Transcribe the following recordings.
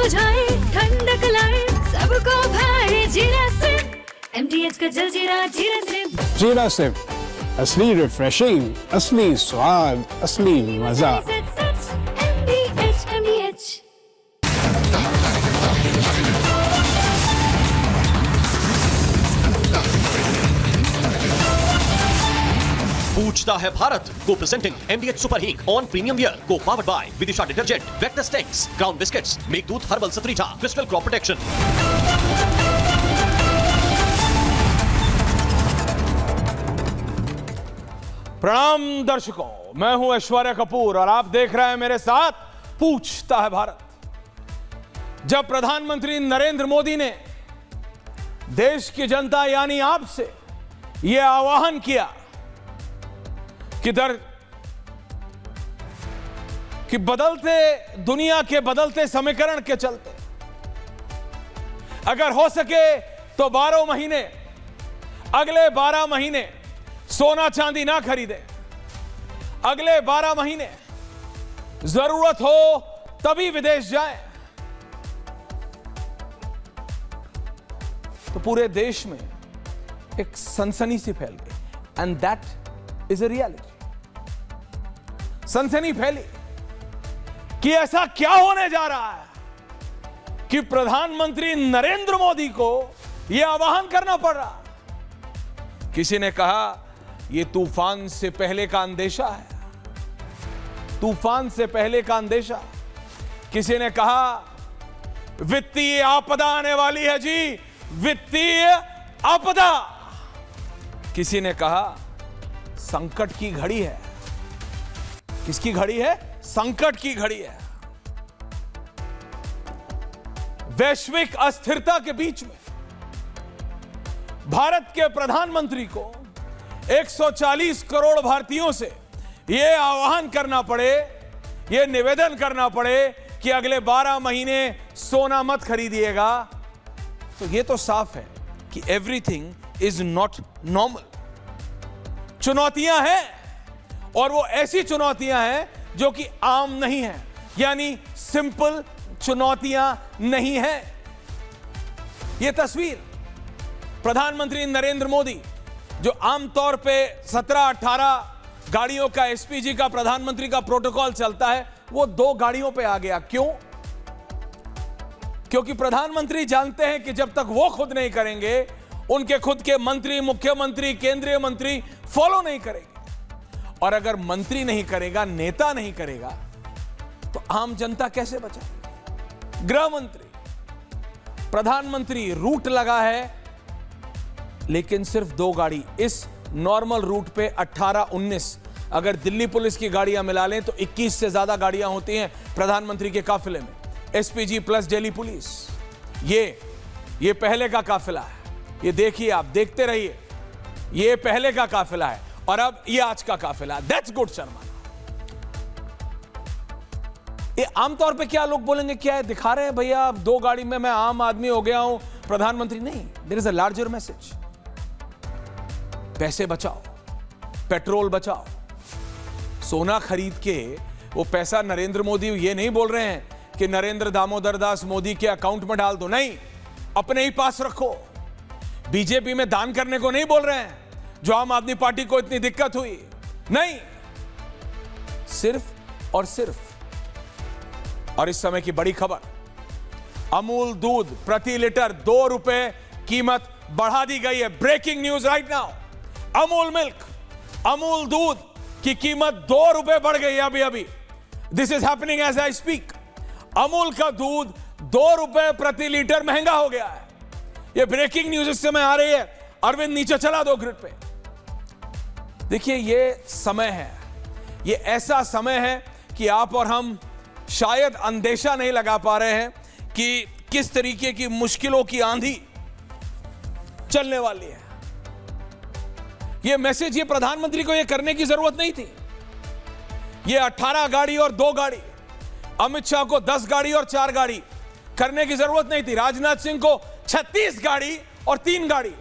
बुझाए, ठंडक लाए, सबको भाए जीरा सिप। MTH का जलजीरा जीरा सिप। जीरा सिप, असली रिफ्रेशिंग, असली स्वाद, असली मजा। MTH। पूछता है भारत को presenting MTH super heat on premium wear को powered by Vidisha detergent, vector stakes, crown biscuits, Meghdoot herbal Satritha, crystal crop protection. प्रणाम दर्शकों, मैं हूं ऐश्वर्या कपूर और आप देख रहे हैं मेरे साथ पूछता है भारत। जब प्रधानमंत्री नरेंद्र मोदी ने देश की जनता यानी आपसे यह आह्वान किया कि बदलते दुनिया के बदलते समीकरण के चलते अगर हो सके तो 12 महीने, अगले 12 महीने सोना चांदी ना खरीदे, अगले 12 महीने जरूरत हो तभी विदेश जाएं, तो पूरे देश में एक सनसनी सी फैल गई and that is a reality. सनसनी फैली कि ऐसा क्या होने जा रहा है कि प्रधानमंत्री नरेंद्र मोदी को यह आह्वान करना पड़ रहा। किसी ने कहा यह तूफान से पहले का अंदेशा है, तूफान से पहले का अंदेशा। किसी ने कहा वित्तीय आपदा आने वाली है जी, वित्तीय आपदा। किसी ने कहा संकट की घड़ी है। किसकी घड़ी है? संकट की घड़ी है। वैश्विक अस्थिरता के बीच में भारत के प्रधानमंत्री को 140 करोड़ भारतीयों से यह आह्वान करना पड़े, यह निवेदन करना पड़े कि अगले 12 महीने सोना मत खरीदिएगा, तो यह तो साफ है कि एवरीथिंग इज नॉट नॉर्मल। चुनौतियां हैं और वो ऐसी चुनौतियां हैं जो कि आम नहीं है, यानी सिंपल चुनौतियां नहीं है। यह तस्वीर प्रधानमंत्री नरेंद्र मोदी जो आमतौर पे 17-18 गाड़ियों का एसपीजी का प्रधानमंत्री का प्रोटोकॉल चलता है, वो 2 गाड़ियों पे आ गया। क्यों? क्योंकि प्रधानमंत्री जानते हैं कि जब तक वो खुद नहीं करेंगे, उनके खुद के मंत्री, मुख्यमंत्री, केंद्रीय मंत्री फॉलो नहीं करेंगे। और अगर मंत्री नहीं करेगा, नेता नहीं करेगा, तो आम जनता कैसे बचाएगी? गृह मंत्री, प्रधानमंत्री, रूट लगा है लेकिन सिर्फ 2 गाड़ी इस नॉर्मल रूट पे 18-19, अगर दिल्ली पुलिस की गाड़ियां मिला लें तो 21 से ज्यादा गाड़ियां होती हैं प्रधानमंत्री के काफिले में। एसपीजी प्लस दिल्ली पुलिस, ये पहले का काफिला है। ये देखिए, आप देखते रहिए, ये पहले का काफिला है और अब ये आज का काफिला। That's good Sharma. ये आमतौर पे क्या लोग बोलेंगे, क्या है दिखा रहे हैं भैया, अब 2 गाड़ी में मैं आम आदमी हो गया हूं, प्रधानमंत्री नहीं। There is a larger message. पैसे बचाओ, पेट्रोल बचाओ। सोना खरीद के वो पैसा नरेंद्र मोदी ये नहीं बोल रहे हैं कि नरेंद्र दामोदर दास मोदी के अकाउंट में डाल दो, नहीं, अपने ही पास रखो। बीजेपी में दान करने को नहीं बोल रहे हैं, जो आम आदमी पार्टी को इतनी दिक्कत हुई, नहीं, सिर्फ और सिर्फ। और इस समय की बड़ी खबर, अमूल दूध प्रति लीटर 2 रुपए कीमत बढ़ा दी गई है। Breaking news right now. Amul milk, Amul दूध की कीमत 2 रुपए बढ़ गई है अभी। This is happening as I speak. Amul का दूध 2 रुपए प्रति लीटर महंगा हो गया है। यह ब्रेकिंग न्यूज इस समय आ रही है। अरविंद नीचे चला दो ग्रिड पे। देखिए, यह समय है, यह ऐसा समय है कि आप और हम शायद अंदेशा नहीं लगा पा रहे हैं कि किस तरीके की मुश्किलों की आंधी चलने वाली है। यह मैसेज, ये प्रधानमंत्री को यह करने की जरूरत नहीं थी। यह 18 गाड़ी और 2 गाड़ी, अमित शाह को 10 गाड़ी और 4 गाड़ी करने की जरूरत नहीं थी। राजनाथ सिंह को 36 गाड़ी और 3 गाड़ी।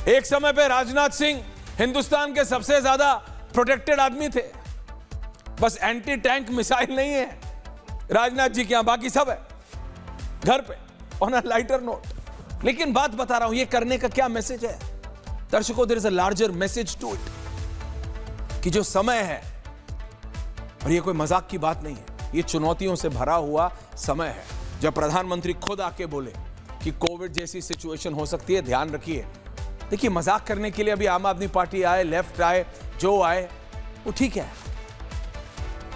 एक समय पे राजनाथ सिंह हिंदुस्तान के सबसे ज्यादा प्रोटेक्टेड आदमी थे। बस एंटी टैंक मिसाइल नहीं है, राजनाथ जी के यहां, बाकी सब है घर पे ऑन अ लाइटर नोट। लेकिन बात बता रहा हूं, ये करने का क्या मैसेज है दर्शकों? There is a larger message to it कि जो समय है, और ये कोई मजाक की बात नहीं है, ये चुनौतियों से भरा हुआ समय है। जब प्रधानमंत्री खुद आके बोले कि कोविड जैसी सिचुएशन हो सकती है, ध्यान रखिए। देखिए, मजाक करने के लिए अभी आम आदमी पार्टी आए, लेफ्ट आए, जो आए वो ठीक है,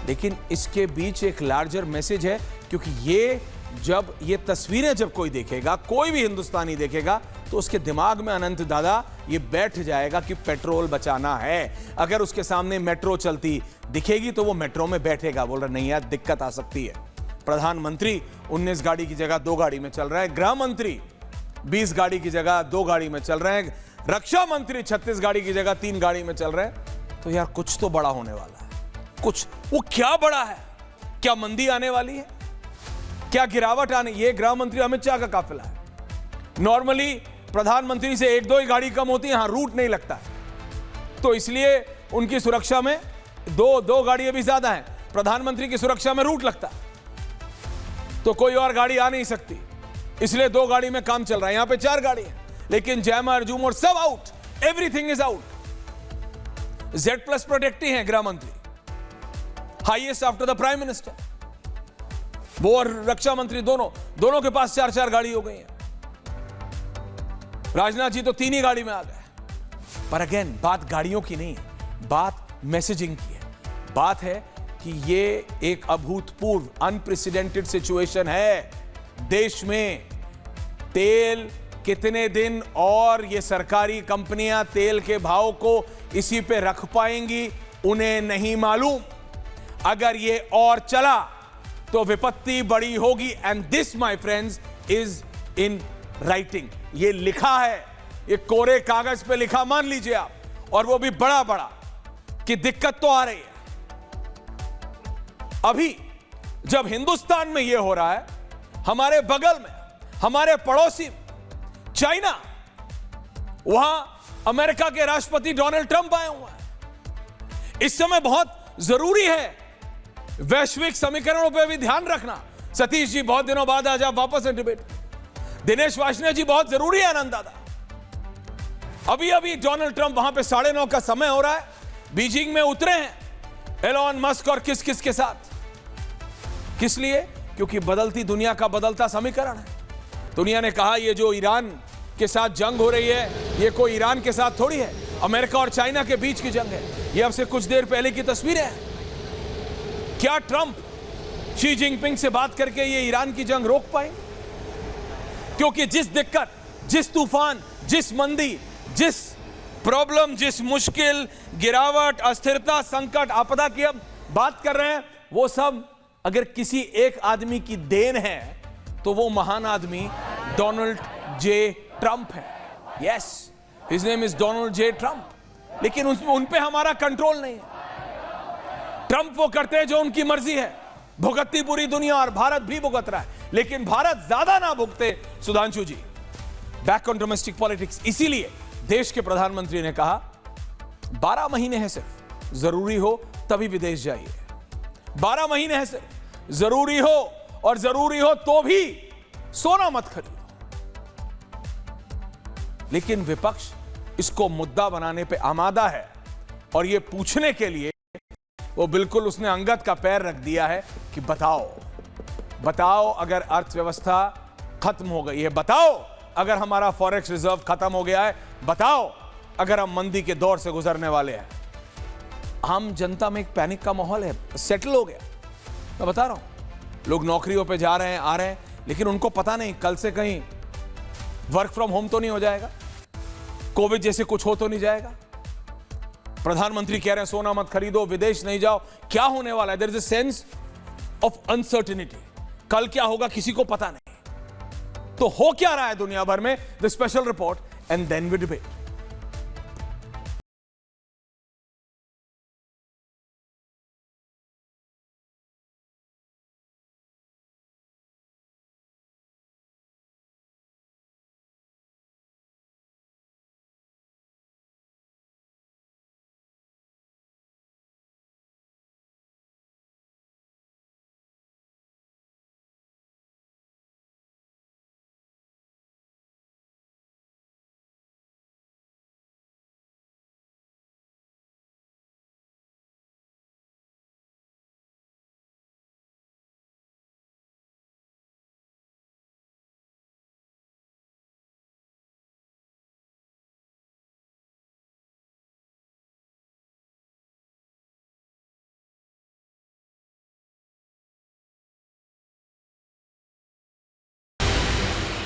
लेकिन इसके बीच एक लार्जर मैसेज है। क्योंकि ये तस्वीरें जब कोई देखेगा, कोई भी हिंदुस्तानी देखेगा, तो उसके दिमाग में अनंत दादा ये बैठ जाएगा कि पेट्रोल बचाना है। अगर उसके सामने मेट्रो चलती दिखेगी तो वो मेट्रो में बैठेगा, बोल रहा नहीं यार दिक्कत आ सकती है। प्रधानमंत्री 19 गाड़ी की जगह 2 गाड़ी में चल रहे हैं, गृह मंत्री 20 गाड़ी की जगह 2 गाड़ी में चल रहे हैं, रक्षा मंत्री 36 गाड़ी की जगह 3 गाड़ी में चल रहे हैं। तो यार कुछ तो बड़ा होने वाला है। कुछ, वो क्या बड़ा है? क्या मंदी आने वाली है? क्या गिरावट आने? ये गृह मंत्री अमित शाह का काफिला है। नॉर्मली प्रधानमंत्री से 1-2 ही गाड़ी कम होती है, यहां रूट नहीं लगता है, तो इसलिए उनकी सुरक्षा में दो गाड़ियां भी ज्यादा हैं। प्रधानमंत्री की सुरक्षा में रूट लगता है, तो कोई और गाड़ी आ नहीं सकती, इसलिए 2 गाड़ी में काम चल रहा है। यहां पे 4 गाड़ी है, लेकिन जैमर जूमर सब out, everything is out. Z+ protective है गृह मंत्री, highest after the prime minister. वो और रक्षा मंत्री दोनों के पास 4-4 गाड़ी हो गई है। राजनाथ जी तो 3 ही गाड़ी में आ गए। पर अगेन बात गाड़ियों की नहीं है, बात मैसेजिंग की है। बात है कि ये एक अभूतपूर्व अनप्रेसिडेंटेड सिचुएशन है देश में। तेल कितने दिन और ये सरकारी कंपनियां तेल के भाव को इसी पे रख पाएंगी, उन्हें नहीं मालूम। अगर ये और चला तो विपत्ति बड़ी होगी। And this my friends is in writing. ये लिखा है, ये कोरे कागज पे लिखा, मान लीजिए आप, और वो भी बड़ा बड़ा, कि दिक्कत तो आ रही है। अभी जब हिंदुस्तान में ये हो रहा है, हमारे बगल में, हमारे पड़ोसी चाइना, वहां अमेरिका के राष्ट्रपति डोनाल्ड ट्रंप आए हुए हैं। इस समय बहुत जरूरी है वैश्विक समीकरणों पर भी ध्यान रखना। सतीश जी बहुत दिनों बाद आज आप वापस हैं डिबेट। दिनेश वार्ष्णेय जी बहुत जरूरी है आनंद दादा। अभी अभी डोनाल्ड ट्रंप वहां पे 9:30 का समय हो रहा है, बीजिंग में उतरे हैं एलोन मस्क और किस किस के साथ। किस लिए? क्योंकि बदलती दुनिया का बदलता समीकरण है। दुनिया ने कहा ये जो ईरान के साथ जंग हो रही है, ये कोई ईरान के साथ थोड़ी है, अमेरिका और चाइना के बीच की जंग है। ये अब से कुछ देर पहले की तस्वीरें हैं। क्या ट्रंप शी जिनपिंग से बात करके ये ईरान की जंग रोक पाएंगे? क्योंकि जिस दिक्कत, जिस तूफान, जिस मंदी, जिस प्रॉब्लम, जिस मुश्किल, गिरावट, अस्थिरता, संकट, आपदा की अब बात कर रहे हैं, वो सब अगर किसी एक आदमी की देन है तो वो महान आदमी डोनाल्ड जे ट्रंप है। Yes, his name is Donald J Trump. लेकिन उन पे हमारा कंट्रोल नहीं है। ट्रंप वो करते हैं जो उनकी मर्जी है, भुगतती पूरी दुनिया और भारत भी भुगत रहा है, लेकिन भारत ज्यादा ना भुगते। सुधांशु जी, बैक ऑन डोमेस्टिक पॉलिटिक्स। इसीलिए देश के प्रधानमंत्री ने कहा 12 महीने हैं सिर्फ, जरूरी हो तभी विदेश जाइए। 12 महीने हैं सिर्फ, जरूरी हो, और जरूरी हो तो भी सोना मत खरीदो। लेकिन विपक्ष इसको मुद्दा बनाने पे आमादा है, और ये पूछने के लिए वो बिल्कुल उसने अंगद का पैर रख दिया है कि बताओ अगर अर्थव्यवस्था खत्म हो गई है, बताओ अगर हमारा फॉरेक्स रिजर्व खत्म हो गया है, बताओ अगर हम मंदी के दौर से गुजरने वाले हैं। आम जनता में एक पैनिक का माहौल है, सेटल हो गया। मैं बता रहा हूं, लोग नौकरियों पे जा रहे हैं, आ रहे हैं, लेकिन उनको पता नहीं कल से कहीं वर्क फ्रॉम होम तो नहीं हो जाएगा, कोविड जैसे कुछ हो तो नहीं जाएगा। प्रधानमंत्री कह रहे हैं सोना मत खरीदो, विदेश नहीं जाओ। क्या होने वाला है? There is a sense of uncertainty. कल क्या होगा किसी को पता नहीं। तो हो क्या रहा है दुनिया भर में? The special report and then we debate.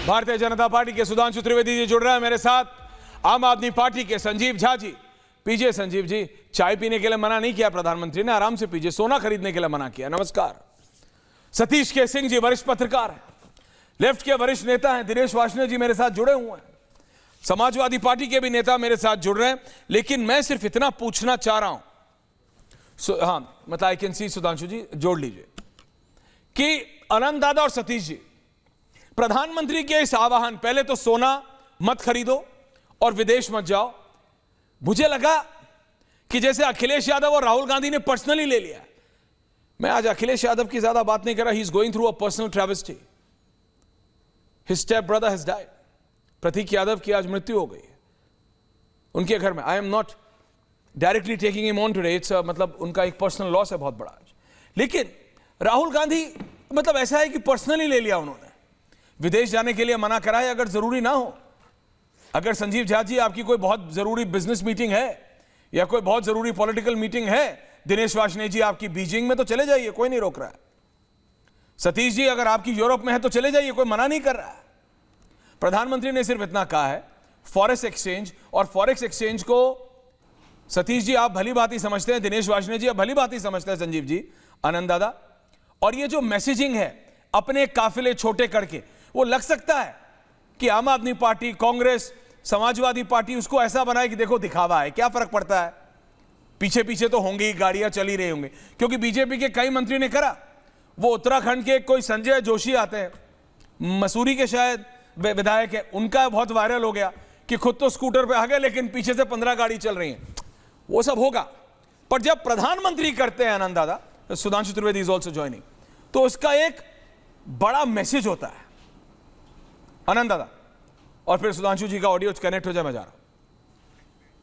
Bharatiya Janata party के सुधांशु त्रिवेदी जी जुड़ रहे हैं मेरे साथ, आम आदमी पार्टी के संजीव झा जी। पीजिए संजीव जी, चाय पीने के लिए मना नहीं किया प्रधानमंत्री ने, आराम से पीजिए। सोना खरीदने के लिए मना किया। नमस्कार। सतीश के सिंह जी वरिष्ठ पत्रकार हैं, लेफ्ट के वरिष्ठ नेता हैं। दिनेश वार्ष्णेय जी मेरे साथ जुड़े हुए हैं, समाजवादी पार्टी के भी नेता मेरे साथ जुड़ रहे हैं। लेकिन मैं सिर्फ इतना पूछना चाह रहा हूं, हाँ मतलब आई कैन सी, सुधांशु जी जोड़ लीजिए, कि आनंद दादा और सतीश जी, प्रधानमंत्री के इस आह्वान, पहले तो सोना मत खरीदो और विदेश मत जाओ, मुझे लगा कि जैसे अखिलेश यादव और राहुल गांधी ने पर्सनली ले लिया। मैं आज अखिलेश यादव की ज्यादा बात नहीं कर रहा, he is going through a personal travesty, his step brother has died. Prateek Yadav की आज मृत्यु हो गई है उनके घर में। I am not directly taking him on today, it's मतलब उनका एक पर्सनल लॉस है बहुत बड़ा आज। लेकिन राहुल गांधी मतलब ऐसा है कि पर्सनली ले लिया उन्होंने, विदेश जाने के लिए मना कराए अगर जरूरी ना हो। अगर संजीव झा जी आपकी कोई बहुत जरूरी बिजनेस मीटिंग है या कोई बहुत जरूरी पॉलिटिकल मीटिंग है, दिनेश वार्ष्णेय जी आपकी बीजिंग में, तो चले जाइए, कोई नहीं रोक रहा है। सतीश जी अगर आपकी यूरोप में है तो चले जाइए, कोई मना नहीं कर रहा है। प्रधानमंत्री ने सिर्फ इतना कहा है फॉरेक्स एक्सचेंज, और फॉरेक्स एक्सचेंज को सतीश जी आप भली बात ही समझते हैं, दिनेश वार्ष्णेय जी आप भली बात ही समझते हैं, संजीव जी, आनंद दादा। और ये जो मैसेजिंग है अपने काफिले छोटे करके, वो लग सकता है कि आम आदमी पार्टी, कांग्रेस, समाजवादी पार्टी उसको ऐसा बनाए कि देखो दिखावा है, क्या फर्क पड़ता है, पीछे पीछे तो होंगी, गाड़ियां चली रही होंगी। क्योंकि बीजेपी के कई मंत्री ने करा, वो उत्तराखंड के कोई संजय जोशी आते हैं, मसूरी के शायद विधायक है, उनका बहुत वायरल हो गया कि खुद तो स्कूटर पे आ गए लेकिन पीछे से 15 गाड़ी चल रही हैं। वो सब होगा, पर जब प्रधानमंत्री करते हैं आनंद दादा, Sudhanshu Trivedi is also joining, तो उसका एक बड़ा मैसेज होता है। आनंद दादा, और फिर सुधांशु जी का ऑडियो कनेक्ट हो जाए, मैं जा रहा हूं।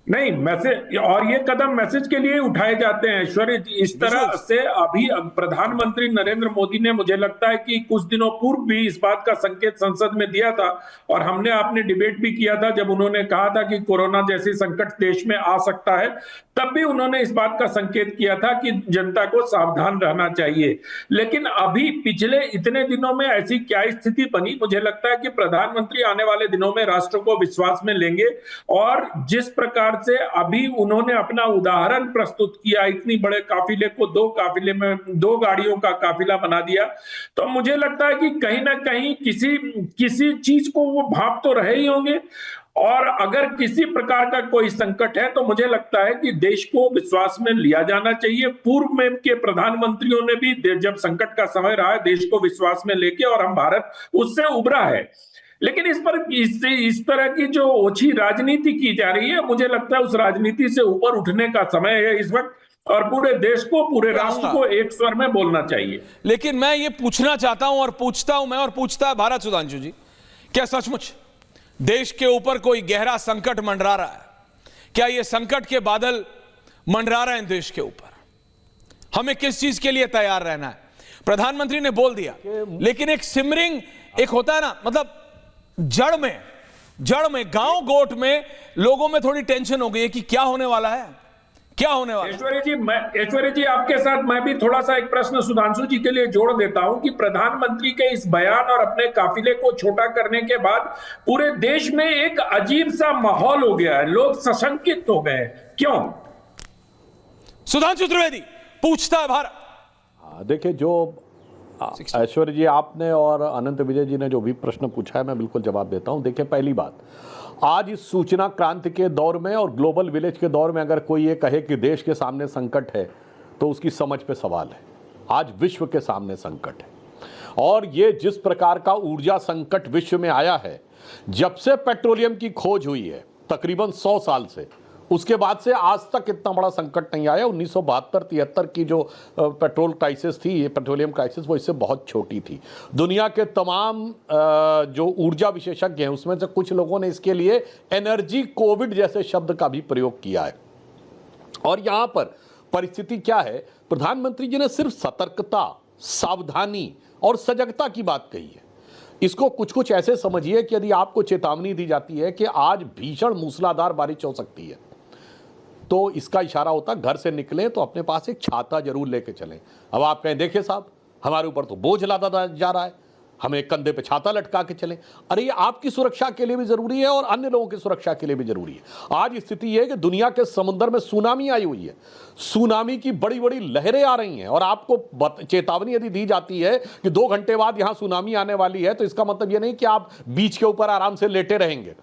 नहीं, मैसेज, और ये कदम मैसेज के लिए उठाए जाते हैं ऐश्वर्य जी। इस तरह से अभी प्रधानमंत्री नरेंद्र मोदी ने, मुझे लगता है कि कुछ दिनों पूर्व भी इस बात का संकेत संसद में दिया था, और हमने आपने डिबेट भी किया था जब उन्होंने कहा था कि कोरोना जैसी संकट देश में आ सकता है, तब भी उन्होंने इस बात का संकेत किया था कि जनता को सावधान रहना चाहिए। लेकिन अभी पिछले इतने दिनों में ऐसी क्या स्थिति बनी, मुझे लगता है कि प्रधानमंत्री आने वाले दिनों में राष्ट्र को विश्वास में लेंगे, और जिस प्रकार से अभी उन्होंने अपना उदाहरण प्रस्तुत किया, इतनी बड़े काफिले को 2 काफिले में 2 गाड़ियों का काफिला बना दिया, तो मुझे लगता है कि कहीं ना कहीं किसी चीज को वो भाप तो रहे ही होंगे। और अगर किसी प्रकार का कोई संकट है तो मुझे लगता है कि देश को विश्वास में लिया जाना चाहिए। पूर्व में के प्रधानमंत्रियों ने भी जब संकट का समय रहा है, देश को विश्वास में लेके, और हम भारत उससे उभरा है। लेकिन इस तरह की जो ओछी राजनीति की जा रही है, मुझे लगता है उस राजनीति से ऊपर उठने का समय है इस वक्त, और पूरे देश को, पूरे राष्ट्र को एक स्वर में बोलना चाहिए। लेकिन मैं ये पूछना चाहता हूं, और पूछता हूं मैं, और पूछता है भारत, सुधांशु जी, क्या सचमुच देश के ऊपर कोई गहरा संकट मंडरा रहा है? क्या ये संकट के बादल मंडरा रहे हैं देश के ऊपर? हमें किस चीज के लिए तैयार रहना है? प्रधानमंत्री ने बोल दिया, लेकिन एक सिमरिंग, एक होता है ना, मतलब जड़ में गांव गोट में लोगों में थोड़ी टेंशन हो गई है कि क्या होने वाला है, क्या होने वाला है। ऐश्वर्य जी आपके साथ मैं भी थोड़ा सा एक प्रश्न सुधांशु जी के लिए जोड़ देता हूं कि प्रधानमंत्री के इस बयान और अपने काफिले को छोटा करने के बाद पूरे देश में एक अजीब सा माहौल हो गया है, लोग सशंकित हो गए, क्यों? सुधांशु त्रिवेदी पूछता है भारत। देखिए, जो ऐश्वर्य जी आपने और अनंत विजय जी ने जो भी प्रश्न पूछा है, मैं बिल्कुल जवाब देता हूं। देखिए, पहली बात, आज इस सूचना क्रांति के दौर में और ग्लोबल विलेज के दौर में अगर कोई ये कहे कि देश के सामने संकट है, तो उसकी समझ पे सवाल है। आज विश्व के सामने संकट है, और ये जिस प्रकार का ऊर्जा संकट विश्व में आया है, जब से पेट्रोलियम की खोज हुई है तकरीबन 100 साल से, उसके बाद से आज तक इतना बड़ा संकट नहीं आया। 1972-73 की जो पेट्रोल क्राइसिस थी, ये पेट्रोलियम क्राइसिस, वो इससे बहुत छोटी थी। दुनिया के तमाम जो ऊर्जा विशेषज्ञ हैं, उसमें से कुछ लोगों ने इसके लिए एनर्जी कोविड जैसे शब्द का भी प्रयोग किया है। और यहाँ पर परिस्थिति क्या है, प्रधानमंत्री जी ने सिर्फ सतर्कता, सावधानी और सजगता की बात कही है। इसको कुछ ऐसे समझिए कि यदि आपको चेतावनी दी जाती है कि आज भीषण मूसलाधार बारिश हो सकती है, तो इसका इशारा होता है घर से निकलें तो अपने पास एक छाता जरूर लेके चलें। अब आप कहें, देखिए साहब, हमारे ऊपर तो बोझ लादा जा रहा है, हमें कंधे पे छाता लटका के चलें। अरे ये आपकी सुरक्षा के लिए भी जरूरी है और अन्य लोगों की सुरक्षा के लिए भी जरूरी है। आज स्थिति यह है कि दुनिया के समुद्र में सुनामी आई हुई है, सुनामी की बड़ी बड़ी लहरें आ रही हैं और आपको चेतावनी यदि दी जाती है कि 2 घंटे बाद यहां सुनामी आने वाली है, तो इसका मतलब यह नहीं कि आप बीच के ऊपर आराम से लेटे रहेंगे।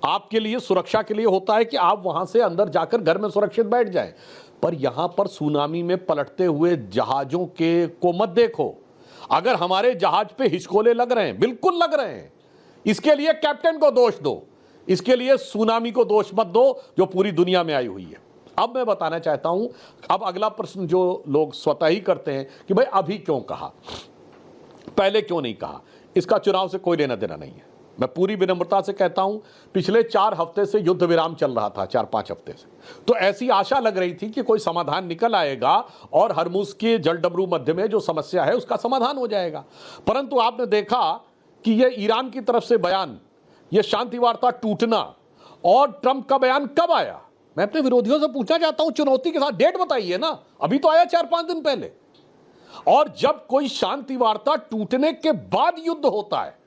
आपके लिए सुरक्षा के लिए होता है कि आप वहां से अंदर जाकर घर में सुरक्षित बैठ जाएं। पर यहां पर सुनामी में पलटते हुए जहाजों को मत देखो। अगर हमारे जहाज पे हिचकोले लग रहे हैं, बिल्कुल लग रहे हैं, इसके लिए कैप्टन को दोष दो, इसके लिए सुनामी को दोष मत दो जो पूरी दुनिया में आई हुई है। अब मैं बताना चाहता हूं, अब अगला प्रश्न जो लोग स्वतः ही करते हैं कि भाई अभी क्यों कहा, पहले क्यों नहीं कहा, इसका चुनाव से कोई लेना देना नहीं है। मैं पूरी विनम्रता से कहता हूं, पिछले 4 हफ्ते से युद्ध विराम चल रहा था, 4-5 हफ्ते से, तो ऐसी आशा लग रही थी कि कोई समाधान निकल आएगा और हरमुज के जलडमरू मध्य में जो समस्या है उसका समाधान हो जाएगा। परंतु आपने देखा कि यह ईरान की तरफ से बयान, यह शांति वार्ता टूटना और ट्रंप का बयान कब आया? मैं अपने विरोधियों से पूछना चाहता हूं, चुनौती के साथ डेट बताइए ना, अभी तो आया 4-5 दिन पहले। और जब कोई शांति वार्ता टूटने के बाद युद्ध होता है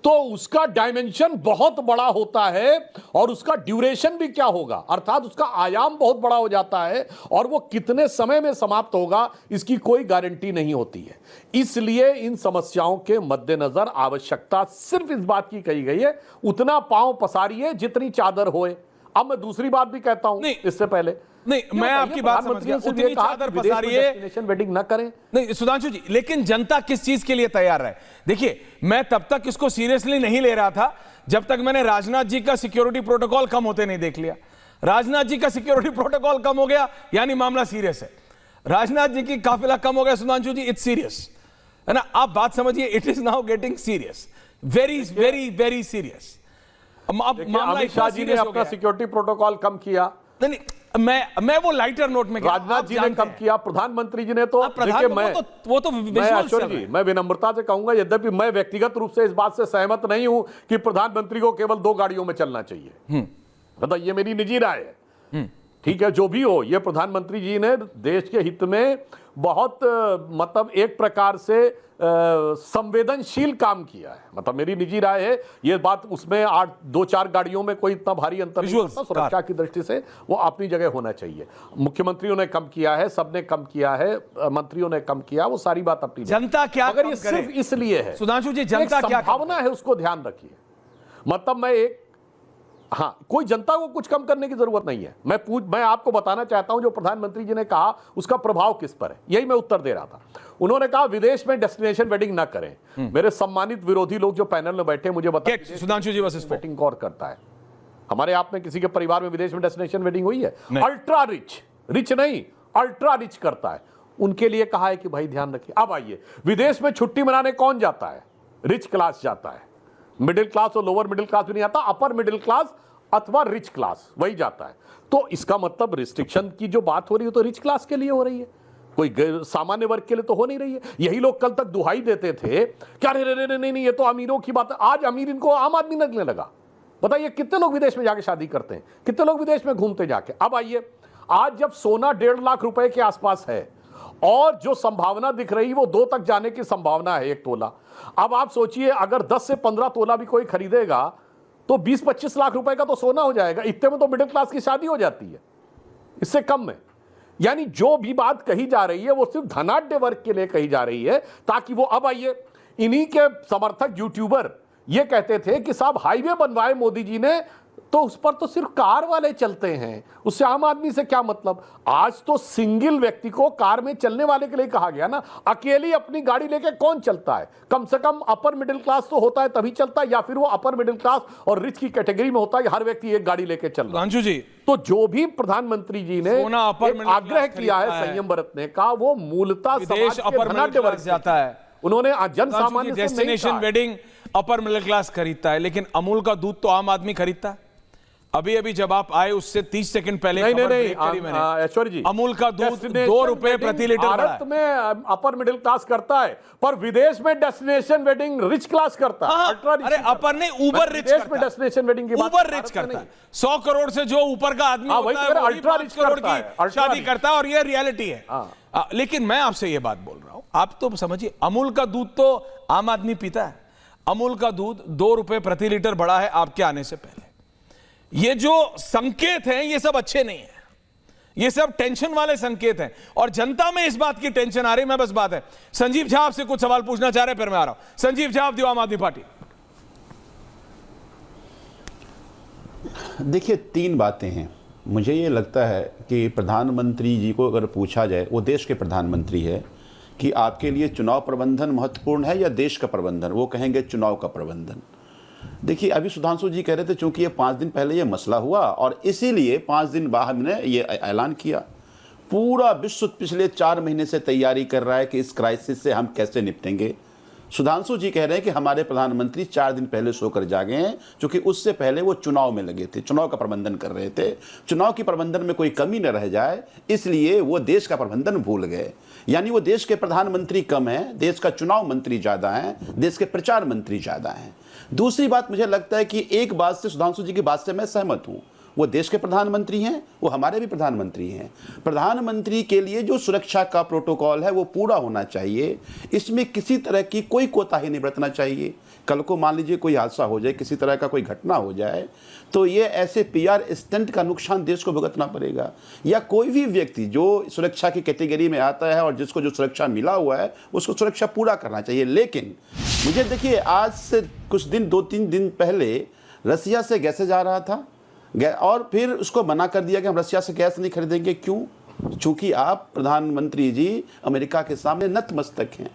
तो उसका डायमेंशन बहुत बड़ा होता है और उसका ड्यूरेशन भी क्या होगा, अर्थात उसका आयाम बहुत बड़ा हो जाता है और वो कितने समय में समाप्त होगा इसकी कोई गारंटी नहीं होती है। इसलिए इन समस्याओं के मद्देनजर आवश्यकता सिर्फ इस बात की कही गई है, उतना पांव पसारिए जितनी चादर होए। अब मैं दूसरी बात भी कहता हूं इससे पहले, नहीं, मैं आपकी बात समझ गया, उतनी चादर पसारिए, वेडिंग ना करें। नहीं सुधांशु जी, लेकिन जनता किस चीज के लिए तैयार है? देखिए, मैं तब तक इसको सीरियसली नहीं ले रहा था जब तक मैंने राजनाथ जी का सिक्योरिटी प्रोटोकॉल कम होते नहीं देख लिया। राजनाथ जी का सिक्योरिटी प्रोटोकॉल कम हो गया यानी मामला सीरियस है। राजनाथ जी की काफिला कम हो गया, सुधांशु जी, इट्स सीरियस, है ना? आप बात समझिए, it is now getting serious, very very very serious. Amit Shah ji ने अपना सिक्योरिटी प्रोटोकॉल कम किया, नहीं, मैं वो लाइटर नोट में, राजनाथ जी ने कम किया, प्रधानमंत्री जी ने तो देखिए, मैं विनम्रता से कहूंगा, यद्यपि मैं व्यक्तिगत रूप से इस बात से सहमत नहीं हूं कि प्रधानमंत्री को केवल 2 गाड़ियों में चलना चाहिए, मतलब ये मेरी निजी राय है। ठीक है, जो भी हो, ये प्रधानमंत्री जी ने देश के हित में बहुत मतलब एक प्रकार से संवेदनशील काम किया है, मतलब मेरी निजी राय है ये बात। उसमें 2-4 गाड़ियों में कोई इतना भारी अंतर नहीं होता, सुरक्षा की दृष्टि से वो अपनी जगह होना चाहिए। मुख्यमंत्रियों ने कम किया है, सबने कम किया है, मंत्रियों ने कम किया, वो सारी बात अपनी जनता क्या, अगर ये सिर्फ इसलिए है सुधांशु जी, जनता क्या भावना है उसको ध्यान रखिए। मतलब हाँ, कोई जनता को कुछ कम करने की जरूरत नहीं है। मैं आपको बताना चाहता हूं जो प्रधानमंत्री जी ने कहा उसका प्रभाव किस पर है, यही मैं उत्तर दे रहा था। उन्होंने कहा विदेश में डेस्टिनेशन वेडिंग ना करें। मेरे सम्मानित विरोधी लोग जो पैनल में बैठे, मुझे बताइए, सुधांशु जी वर्सेस वेडिंग कौन करता है? हमारे आप में किसी के परिवार में विदेश में डेस्टिनेशन वेडिंग हुई है? अल्ट्रा रिच नहीं, अल्ट्रा रिच करता है। उनके लिए कहा है कि भाई ध्यान रखिए। अब आइए, विदेश में छुट्टी मनाने कौन जाता है? रिच क्लास जाता है, मिडिल क्लास और लोअर मिडिल क्लास भी नहीं आता, अपर मिडिल क्लास अथवा रिच क्लास वही जाता है। तो इसका मतलब रिस्ट्रिक्शन की जो बात हो रही है तो रिच क्लास के लिए हो रही है, कोई सामान्य वर्ग के लिए तो हो नहीं रही है। यही लोग कल तक दुहाई देते थे क्या, नहीं ये तो अमीरों की बात है। आज अमीर इनको आम आदमी लगने लगा। बताइए कितने लोग विदेश में जाके शादी करते हैं, कितने लोग विदेश में घूमते जाके। अब आइए, आज जब सोना 1.5 लाख रुपए के आसपास है और जो संभावना दिख रही है वो 2 तक जाने की संभावना है 1 तोला। अब आप सोचिए, अगर 10 से 15 तोला भी कोई खरीदेगा तो 20-25 लाख रुपए का तो सोना हो जाएगा। इतने में तो मिडिल क्लास की शादी हो जाती है, इससे कम में। यानी जो भी बात कही जा रही है वो सिर्फ धनाढ्य वर्ग के लिए कही जा रही है, ताकि वो, अब आइए, इन्हीं के समर्थक यूट्यूबर ये कहते थे कि साहब हाईवे बनवाए मोदी जी ने, तो उस पर तो सिर्फ कार वाले चलते हैं, उससे आम आदमी से क्या मतलब। आज तो सिंगल व्यक्ति को कार में चलने वाले के लिए कहा गया ना। अकेली अपनी गाड़ी लेके कौन चलता है? कम से कम अपर मिडिल क्लास तो होता है तभी चलता है, या फिर वो अपर मिडिल क्लास और रिच की कैटेगरी में होता है, हर व्यक्ति एक गाड़ी लेके चल रहा है। जी, तो जो भी प्रधानमंत्री जी ने आग्रह किया है संयम बरतने का, वो मूलतः समाज के धनाढ्य वर्ग जाता है। उन्होंने जन सामान्य से destination wedding upper middle class खरीदता है, लेकिन अमूल का दूध तो आम आदमी खरीदता है। अभी अभी जब आप आए उससे 30 सेकंड पहले नहीं खबर नहीं ब्रेक करी मैंने। ऐश्वर्य जी, अमूल का दूध डेस्टिनेशन 2 रुपए प्रति लीटर बढ़ा भारत है। में अपर मिडिल क्लास करता है, पर विदेश में डेस्टिनेशन वेडिंग रिच क्लास करता है। अल्ट्रा रिच अरे करता है। अपन ने ऊबर रिच विदेश करता में है। डेस्टिनेशन वेडिंग की बात ऊबर भारत रिच में करता है। नहीं। 100 करोड़ से जो ऊपर का आदमी हाँ, वही होता है तो वही अल्ट्रा 5 रिच करोड़ करता है, की अल्ट्रा शादी रिच। करता है, और ये रियलिटी है। लेकिन मैं आपसे ये बात बोल रहा हूं, आप तो समझिए, अमूल का दूध तो आम आदमी पीता है। अमूल का दूध 2 रुपए प्रति लीटर बढ़ा है आपके आने से पहले। ये जो संकेत हैं ये सब अच्छे नहीं हैं, ये सब टेंशन वाले संकेत हैं, और जनता में इस बात की टेंशन आ रही है। मैं बस बात है, संजीव झा आपसे कुछ सवाल पूछना चाह रहे हैं, फिर मैं आ रहा हूं। संजीव झा, आप आम आदमी पार्टी। देखिए, 3 बातें हैं। मुझे ये लगता है कि प्रधानमंत्री जी को अगर पूछा जाए, वो देश के प्रधानमंत्री है, कि आपके लिए चुनाव प्रबंधन महत्वपूर्ण है या देश का प्रबंधन, वो कहेंगे चुनाव का प्रबंधन। देखिए, अभी सुधांशु जी कह रहे थे चूंकि ये 5 दिन पहले ये मसला हुआ और इसीलिए 5 दिन बाद हमने ये ऐलान किया। पूरा विश्व पिछले 4 महीने से तैयारी कर रहा है कि इस क्राइसिस से हम कैसे निपटेंगे। सुधांशु जी कह रहे हैं कि हमारे प्रधानमंत्री 4 दिन पहले सोकर जागे हैं, क्योंकि उससे पहले वो चुनाव में लगे थे, चुनाव का प्रबंधन कर रहे थे। चुनाव की प्रबंधन में कोई कमी न रह जाए, इसलिए वो देश का प्रबंधन भूल गए। यानी वो देश के प्रधानमंत्री कम हैं, देश का चुनाव मंत्री ज़्यादा हैं, देश के प्रचार मंत्री ज़्यादा हैं। दूसरी बात, मुझे लगता है कि एक बात से सुधांशु जी की बात से मैं सहमत हूँ, वो देश के प्रधानमंत्री हैं, वो हमारे भी प्रधानमंत्री हैं। प्रधानमंत्री के लिए जो सुरक्षा का प्रोटोकॉल है वो पूरा होना चाहिए, इसमें किसी तरह की कोई कोताही नहीं बरतना चाहिए। कल को मान लीजिए कोई हादसा हो जाए, किसी तरह का कोई घटना हो जाए, तो ये ऐसे PR स्टंट का नुकसान देश को भुगतना पड़ेगा। या कोई भी व्यक्ति जो सुरक्षा की कैटेगरी में आता है और जिसको जो सुरक्षा मिला हुआ है उसको सुरक्षा पूरा करना चाहिए। लेकिन मुझे देखिए, आज से कुछ दिन 2-3 दिन पहले रसिया से गैस जा रहा था और फिर उसको मना कर दिया कि हम रसिया से गैस नहीं खरीदेंगे। क्यों? चूंकि आप प्रधानमंत्री जी अमेरिका के सामने नतमस्तक हैं।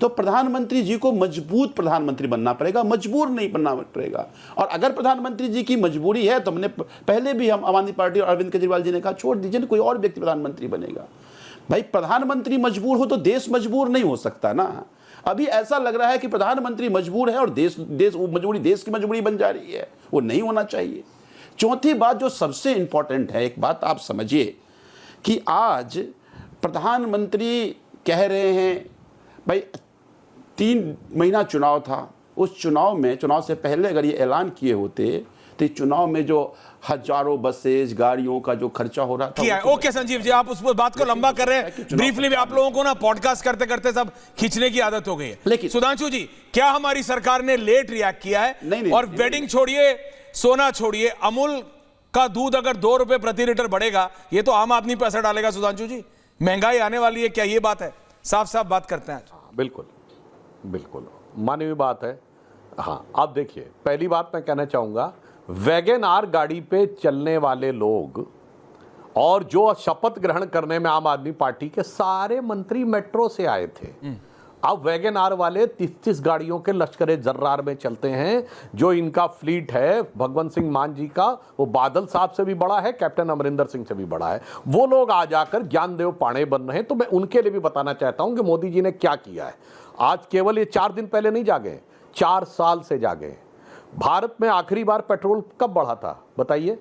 तो प्रधानमंत्री जी को मजबूत प्रधानमंत्री बनना पड़ेगा, मजबूर नहीं बनना पड़ेगा। और अगर प्रधानमंत्री जी की मजबूरी है तो हमने पहले भी, हम आम आदमी पार्टी और अरविंद केजरीवाल जी ने कहा छोड़ दीजिए, कोई और व्यक्ति प्रधानमंत्री बनेगा। भाई, प्रधानमंत्री मजबूर हो तो देश मजबूर नहीं हो सकता ना। अभी ऐसा लग रहा है कि प्रधानमंत्री मजबूर है और देश मजबूरी देश की मजबूरी बन जा रही है, वो नहीं होना चाहिए। चौथी बात जो सबसे इंपॉर्टेंट है, एक बात आप समझिए कि आज प्रधानमंत्री कह रहे हैं भाई 3 महीना चुनाव था, उस चुनाव से पहले अगर ये ऐलान किए होते तो चुनाव में जो हजारों बसेज गाड़ियों का जो खर्चा हो रहा था। ओके संजीव जी, आप उस बात को लंबा कर रहे हैं। ब्रीफली भी आप लोगों को ना पॉडकास्ट करते करते सब खींचने की आदत हो गई है। लेकिन सुधांशु जी, क्या हमारी सरकार ने लेट रिएक्ट किया है? नहीं, और वेडिंग छोड़िए, सोना छोड़िए, अमूल का दूध अगर 2 रुपए प्रति लीटर बढ़ेगा, ये तो आम आदमी पर असर डालेगा। सुधांशु जी, महंगाई आने वाली है, क्या ये बात है? साफ साफ बात करते हैं। बिल्कुल बिल्कुल मानवीय बात है। हाँ, अब देखिए, पहली बात मैं कहना चाहूंगा, वैगन आर गाड़ी पे चलने वाले लोग और जो शपथ ग्रहण करने में आम आदमी पार्टी के सारे मंत्री मेट्रो से आए थे। अब वैगन आर वाले 30 गाड़ियों के लश्कर जर्रार में चलते हैं। जो इनका फ्लीट है भगवंत सिंह मान जी का, वो बादल साहब से भी बड़ा है, कैप्टन अमरिंदर सिंह से भी बड़ा है। वो लोग आ जाकर ज्ञानदेव पाणे बन रहे हैं। तो मैं उनके लिए भी बताना चाहता हूं कि मोदी जी ने क्या किया है। आज केवल ये 4 दिन पहले नहीं जागे, 4 साल से जागे। भारत में आखिरी बार पेट्रोल कब बढ़ा था बताइए?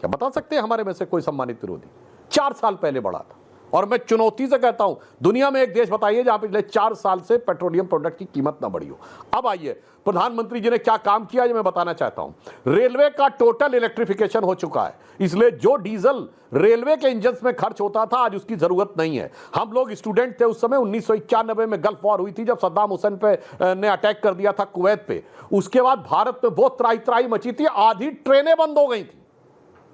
क्या बता सकते हैं हमारे में से कोई सम्मानित विरोधी? 4 साल पहले बढ़ा था। और मैं चुनौती से कहता हूं, दुनिया में एक देश बताइए जहां पिछले 4 साल से पेट्रोलियम प्रोडक्ट की कीमत ना बढ़ी हो। अब आइए, प्रधानमंत्री जी ने क्या काम किया ये मैं बताना चाहता हूं। रेलवे का टोटल इलेक्ट्रिफिकेशन हो चुका है, इसलिए जो डीजल रेलवे के इंजन में खर्च होता था आज उसकी जरूरत नहीं है। हम लोग स्टूडेंट थे उस समय, 1991 में गल्फ वॉर हुई थी, जब सद्दाम हुसैन पे ने अटैक कर दिया था कुवैत पे। उसके बाद भारत में वो त्राही त्राही मची थी, आधी ट्रेनें बंद हो गई थी,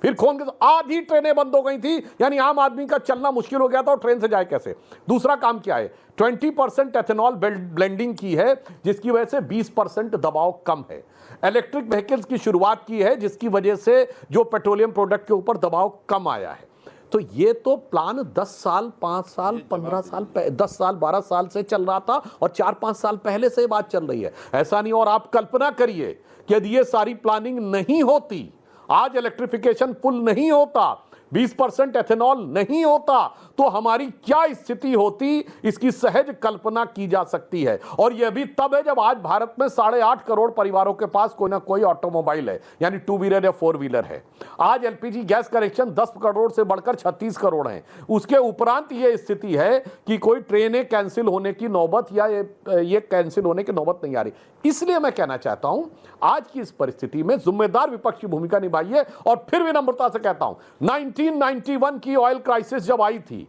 फिर खोल के आधी ट्रेनें बंद हो गई थी, यानी आम आदमी का चलना मुश्किल हो गया था और ट्रेन से जाए कैसे। दूसरा काम क्या है, 20% एथेनॉल ब्लेंडिंग की है, जिसकी वजह से 20% दबाव कम है। इलेक्ट्रिक व्हीकल्स की शुरुआत की है, जिसकी वजह से जो पेट्रोलियम प्रोडक्ट के ऊपर दबाव कम आया है। तो ये तो प्लान 10 साल 5 साल 15 साल 10 साल 12 साल से चल रहा था और 4-5 साल पहले से बात चल रही है, ऐसा नहीं। और आप कल्पना करिए कि यदि ये सारी प्लानिंग नहीं होती, आज इलेक्ट्रिफिकेशन फुल नहीं होता, 20% एथेनॉल नहीं होता तो हमारी क्या स्थिति होती, इसकी सहज कल्पना की जा सकती है। और यह भी तब है जब आज भारत में 8.5 करोड़ परिवारों के पास कोई ना कोई ऑटोमोबाइल है, यानी 2 व्हीलर या 4 व्हीलर है। आज एलपीजी गैस कनेक्शन 10 करोड़ से बढ़कर 36 करोड़ हैं। उसके उपरांत यह स्थिति है कि कोई ट्रेनें कैंसिल होने की नौबत या ये कैंसिल होने की नौबत नहीं आ रही। इसलिए मैं कहना चाहता हूं, आज की इस परिस्थिति में जिम्मेदार विपक्ष की भूमिका निभाइए। और फिर विनम्रता से कहता हूं, 1991 की ऑयल क्राइसिस जब आई थी,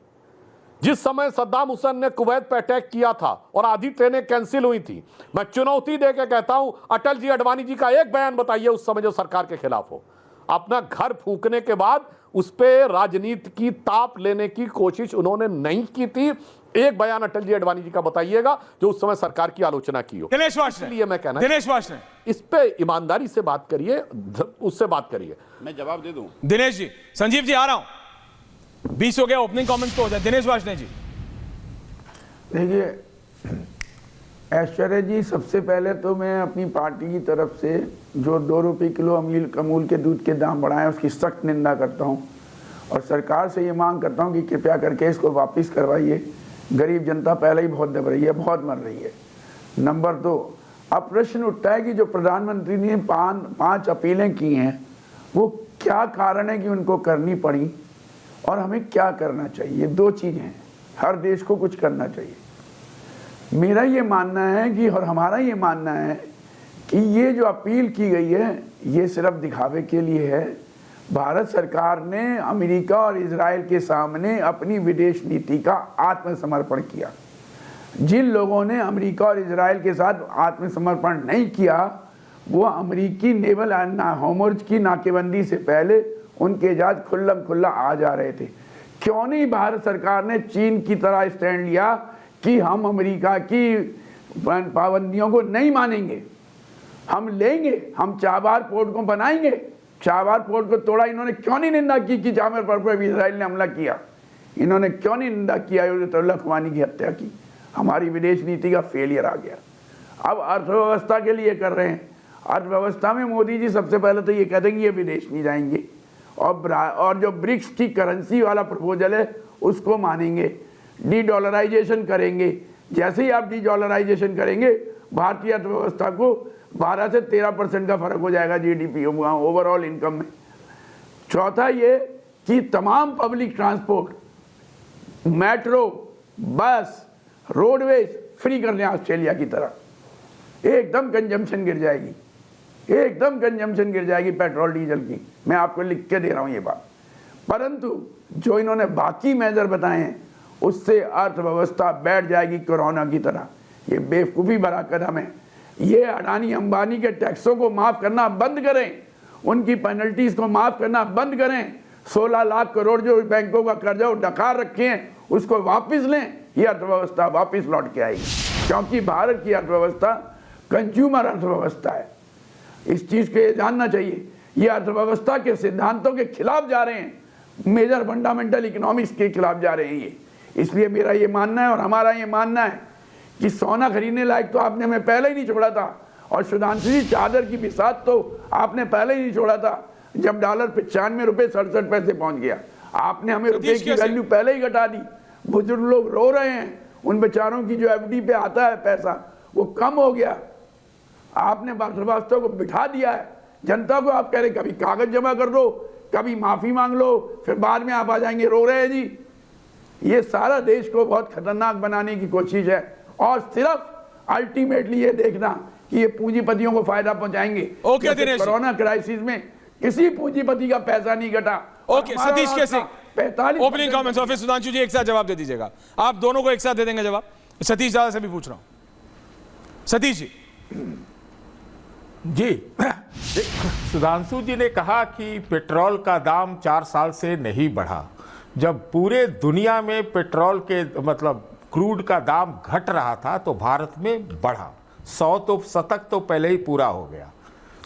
जिस समय सद्दाम हुसैन ने कुवैत पर अटैक किया था और आधी ट्रेनें कैंसिल हुई थी, मैं चुनौती देकर कहता हूं, अटल जी, अडवाणी जी का एक बयान बताइए उस समय जो सरकार के खिलाफ हो। अपना घर फूंकने के बाद उस पर राजनीति की ताप लेने की कोशिश उन्होंने नहीं की थी। एक बयान अटल जी, अडवाणी जी का बताइएगा जो उस समय सरकार की आलोचना की हो। दिनेश वार्ष्णेय, इसलिए मैं कहना, दिनेश वार्ष्णेय, इस पे ईमानदारी से बात करिए, उससे बात करिए। मैं जवाब दे दूं। दिनेश जी, संजीव जी आ रहा हूं, 20 हो गया, ओपनिंग कमेंट्स तो हो जाए। दिनेश वार्ष्णेय जी। देखिए ऐश्वर्या जी, सबसे पहले तो मैं अपनी पार्टी की तरफ से जो 2 रुपये किलो अमूल के दूध के दाम बढ़ाएं उसकी सख्त निंदा करता हूं और सरकार से ये मांग करता हूं कि कृपया करके इसको वापस करवाइए। गरीब जनता पहले ही बहुत दब रही है, बहुत मर रही है। नंबर 2, अब प्रश्न उठता है कि जो प्रधानमंत्री ने 5 अपीलें की हैं वो क्या कारण है कि उनको करनी पड़ी और हमें क्या करना चाहिए। 2 चीज़ें हैं, हर देश को कुछ करना चाहिए। मेरा ये मानना है कि, और हमारा ये मानना है कि ये जो अपील की गई है ये सिर्फ दिखावे के लिए है। भारत सरकार ने अमेरिका और इजराइल के सामने अपनी विदेश नीति का आत्मसमर्पण किया। जिन लोगों ने अमेरिका और इजराइल के साथ आत्मसमर्पण नहीं किया वो अमेरिकी नेवल होमर्ज की नाकेबंदी से पहले उनके जहाज खुल्लम खुल्ला आ जा रहे थे। क्यों नहीं भारत सरकार ने चीन की तरह स्टैंड लिया कि हम अमेरिका की पाबंदियों को नहीं मानेंगे, हम लेंगे, हम चाबार पोर्ट को बनाएंगे। चाबार पोर्ट को तोड़ा, इन्होंने क्यों नहीं निंदा की कि चाबार पोर्ट पर इजराइल ने हमला किया? इन्होंने क्यों नहीं निंदा किया खुमानी की हत्या की? हमारी विदेश नीति का फेलियर आ गया। अब अर्थव्यवस्था के लिए कर रहे हैं। अर्थव्यवस्था में मोदी जी सबसे पहले तो ये कह देंगे ये विदेश नहीं जाएंगे और जो ब्रिक्स की करेंसी वाला प्रपोजल है उसको मानेंगे, डी-डॉलराइजेशन करेंगे। जैसे ही आप डी-डॉलराइजेशन करेंगे भारतीय अर्थव्यवस्था को 12 से 13% का फर्क हो जाएगा जीडीपी ओवरऑल इनकम में। चौथा ये कि तमाम पब्लिक ट्रांसपोर्ट, मेट्रो, बस, रोडवेज फ्री करने ऑस्ट्रेलिया की तरह। एकदम कंजम्पशन गिर जाएगी, एकदम कंजम्पशन गिर जाएगी पेट्रोल डीजल की। मैं आपको लिख के दे रहा हूँ ये बात। परंतु जो इन्होंने बाकी मेजर बताए हैं उससे अर्थव्यवस्था बैठ जाएगी कोरोना की तरह। ये बेवकूफ़ी भरा कदम है। ये अडानी अंबानी के टैक्सों को माफ़ करना बंद करें, उनकी पेनल्टीज़ को माफ़ करना बंद करें। 16 लाख करोड़ जो बैंकों का कर्जा डकार रखे हैं उसको वापस लें, ये अर्थव्यवस्था वापस लौट के आएगी। क्योंकि भारत की अर्थव्यवस्था कंज्यूमर अर्थव्यवस्था है। इस चीज़ को ये जानना चाहिए। ये अर्थव्यवस्था के सिद्धांतों के खिलाफ जा रहे हैं, मेजर फंडामेंटल इकोनॉमिक्स के खिलाफ जा रहे हैं ये। इसलिए मेरा ये मानना है और हमारा ये मानना है कि सोना खरीदने लायक तो आपने हमें पहले ही नहीं छोड़ा था और सुधांशु जी चादर की बिसात तो आपने पहले ही नहीं छोड़ा था जब डॉलर 95 रुपये 67 पैसे पहुंच गया। आपने हमें रुपये की वैल्यू पहले ही घटा दी। बुजुर्ग लोग रो रहे हैं, उन बेचारों की जो एफडी पे आता है पैसा वो कम हो गया। आपने अर्थव्यवस्था को बिठा दिया है। जनता को आप कह रहे कभी कागज जमा कर दो, कभी माफी मांग लो, फिर बाद में आप आ जाएंगे रो रहे हैं जी। ये सारा देश को बहुत खतरनाक बनाने की कोशिश है और सिर्फ अल्टीमेटली ये देखना कि ये पूंजीपतियों को फायदा पहुंचाएंगे। ओके दिनेश, कोरोना क्राइसिस में किसी पूंजीपति का पैसा नहीं घटा। Okay Satish K Singh, 45 opening comments office Sudhanshu ji एक साथ जवाब दे दीजिएगा। आप दोनों को एक साथ दे देंगे जवाब। सतीश दादा से भी पूछ रहा हूं। सतीश जी। जी सुधांशु जी ने कहा कि पेट्रोल का दाम 4 साल से नहीं बढ़ा। जब पूरे दुनिया में पेट्रोल के मतलब क्रूड का दाम घट रहा था तो भारत में बढ़ा। 100 तो शतक तो पहले ही पूरा हो गया।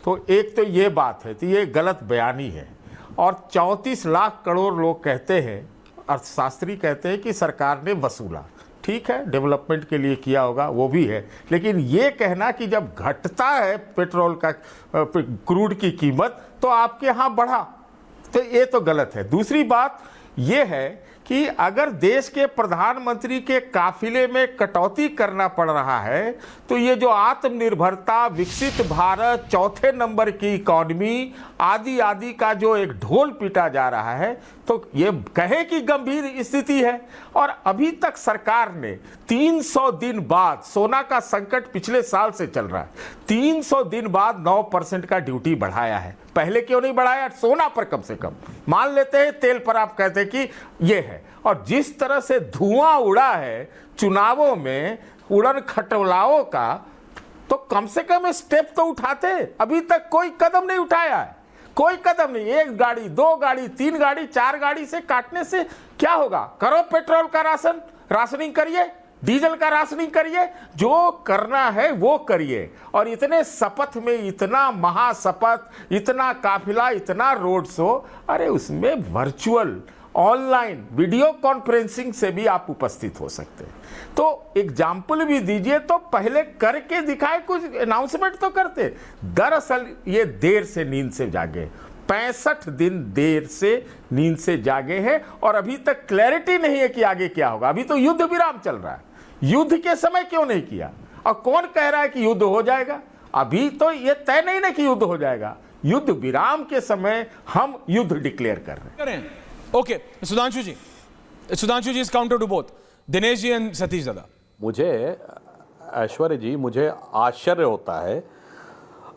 तो एक तो ये बात है, तो ये गलत बयानी है। और 34 लाख करोड़ लोग कहते हैं, अर्थशास्त्री कहते हैं कि सरकार ने वसूला। ठीक है, डेवलपमेंट के लिए किया होगा, वो भी है। लेकिन ये कहना कि जब घटता है पेट्रोल का क्रूड की कीमत तो आपके यहाँ बढ़ा, तो ये तो गलत है। दूसरी बात ये है कि अगर देश के प्रधानमंत्री के काफिले में कटौती करना पड़ रहा है तो ये जो आत्मनिर्भरता, विकसित भारत, चौथे नंबर की इकॉनमी आदि आदि का जो एक ढोल पीटा जा रहा है, तो ये कहे कि गंभीर स्थिति है। और अभी तक सरकार ने 300 दिन बाद, सोना का संकट पिछले साल से चल रहा है, 300 दिन बाद 9% का ड्यूटी बढ़ाया है। पहले क्यों नहीं बढ़ाया? सोना पर कम से कम, मान लेते हैं तेल पर आप कहते हैं कि ये है। और जिस तरह से धुआं उड़ा है चुनावों में उड़न खटोलाओं का, तो कम से कम स्टेप तो उठाते। अभी तक कोई कदम नहीं उठाया है, कोई कदम नहीं। 1 गाड़ी, 2 गाड़ी, 3 गाड़ी, 4 गाड़ी से काटने से क्या होगा? करो पेट्रोल का राशनिंग करिए, डीजल का राशनिंग करिए, जो करना है वो करिए। और इतने शपथ में, इतना महाशपथ, इतना काफिला, इतना रोड शो, अरे उसमें वर्चुअल, ऑनलाइन वीडियो कॉन्फ्रेंसिंग से भी आप उपस्थित हो सकते हैं। तो एग्जाम्पल भी दीजिए, तो पहले करके दिखाए, कुछ अनाउंसमेंट तो करते। दरअसल ये देर से नींद से जागे, 65 दिन देर से नींद से जागे हैं और अभी तक क्लैरिटी नहीं है कि आगे क्या होगा। अभी तो युद्ध विराम चल रहा है, युद्ध के समय क्यों नहीं किया? और कौन कह रहा है कि युद्ध हो जाएगा? अभी तो ये तय नहीं ना कि युद्ध हो जाएगा। युद्ध विराम के समय हम युद्ध डिक्लेयर कर रहे हैं। Okay, Sudhanshu ji is counter to both Dinesh ji and Satish Dada. मुझे ऐश्वर्य जी, मुझे आश्चर्य होता है,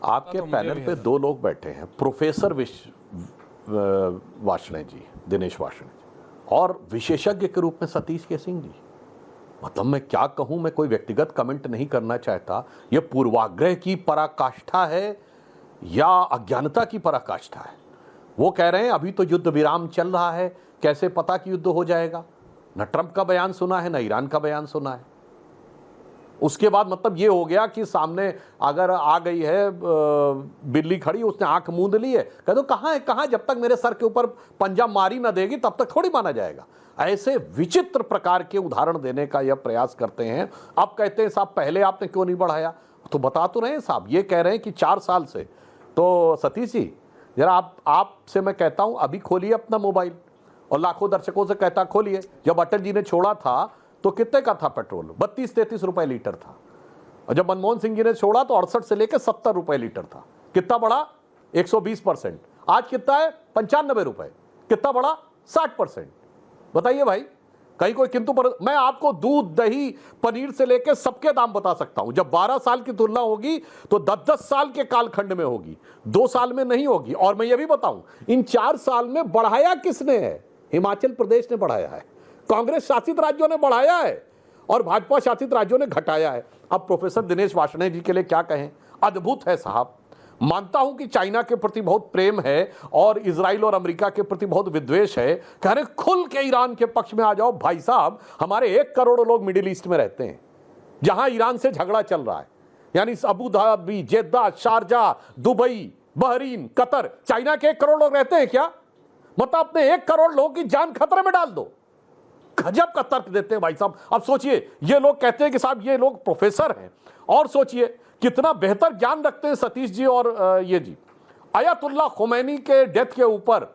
आपके पैनल पे 2 लोग बैठे हैं, प्रोफेसर वार्ष्णेय जी, दिनेश वार्ष्णेय जी, और विशेषज्ञ के रूप में सतीश के सिंह जी। मतलब मैं क्या कहूं, मैं कोई व्यक्तिगत कमेंट नहीं करना चाहता। यह पूर्वाग्रह की पराकाष्ठा है या अज्ञानता की पराकाष्ठा है? वो कह रहे हैं अभी तो युद्ध विराम चल रहा है, कैसे पता कि युद्ध हो जाएगा? न ट्रंप का बयान सुना है, न ईरान का बयान सुना है। उसके बाद मतलब ये हो गया कि सामने अगर आ गई है बिल्ली खड़ी, उसने आंख मूंद ली है, कह दो कहाँ है, कहाँ? जब तक मेरे सर के ऊपर पंजा मारी ना देगी तब तक थोड़ी माना जाएगा। ऐसे विचित्र प्रकार के उदाहरण देने का यह प्रयास करते हैं। अब कहते हैं साहब पहले आपने क्यों नहीं बढ़ाया? तो बता तो रहे हैं साहब, ये कह रहे हैं कि 4 साल से। तो सतीश जी जरा आपसे मैं कहता हूं, अभी खोलिए अपना मोबाइल और लाखों दर्शकों से कहता खोलिए, जब अटल जी ने छोड़ा था तो कितने का था पेट्रोल? 32-33 रुपए लीटर था। और जब मनमोहन सिंह जी ने छोड़ा तो 68 से लेकर 70 रुपए लीटर था। कितना बढ़ा? 120%। आज कितना है? 95 रुपए। कितना बढ़ा? 60%। बताइए भाई, कहीं कोई किंतु पर? मैं आपको दूध, दही, पनीर से लेकर सबके दाम बता सकता हूं। जब 12 साल की तुलना होगी तो 10-10 साल के कालखंड में होगी, 2 साल में नहीं होगी। और मैं ये भी बताऊं, इन 4 साल में बढ़ाया किसने है? हिमाचल प्रदेश ने बढ़ाया है, कांग्रेस शासित राज्यों ने बढ़ाया है और भाजपा शासित राज्यों ने घटाया है। अब प्रोफेसर दिनेश वार्ष्णेय जी के लिए क्या कहें? अद्भुत है साहब। मानता हूं कि चाइना के प्रति बहुत प्रेम है और इजराइल और अमेरिका के प्रति बहुत विद्वेष है। कह रहे खुल के ईरान के पक्ष में आ जाओ। भाई साहब, हमारे 1 करोड़ लोग मिडिल ईस्ट में रहते हैं जहां ईरान से झगड़ा चल रहा है, यानी Abu Dhabi, Jeddah, Sharjah, Dubai, Bahrain, Qatar. China के 1 करोड़ लोग रहते हैं क्या? मतलब अपने 1 करोड़ लोगों की जान खतरे में डाल दो। गजब का तर्क देते हैं भाई साहब। अब सोचिए, ये लोग कहते हैं कि साहब ये लोग प्रोफेसर हैं, और सोचिए कितना बेहतर ज्ञान रखते हैं सतीश जी और ये जी। अयतुल्ला खुमैनी के डेथ के ऊपर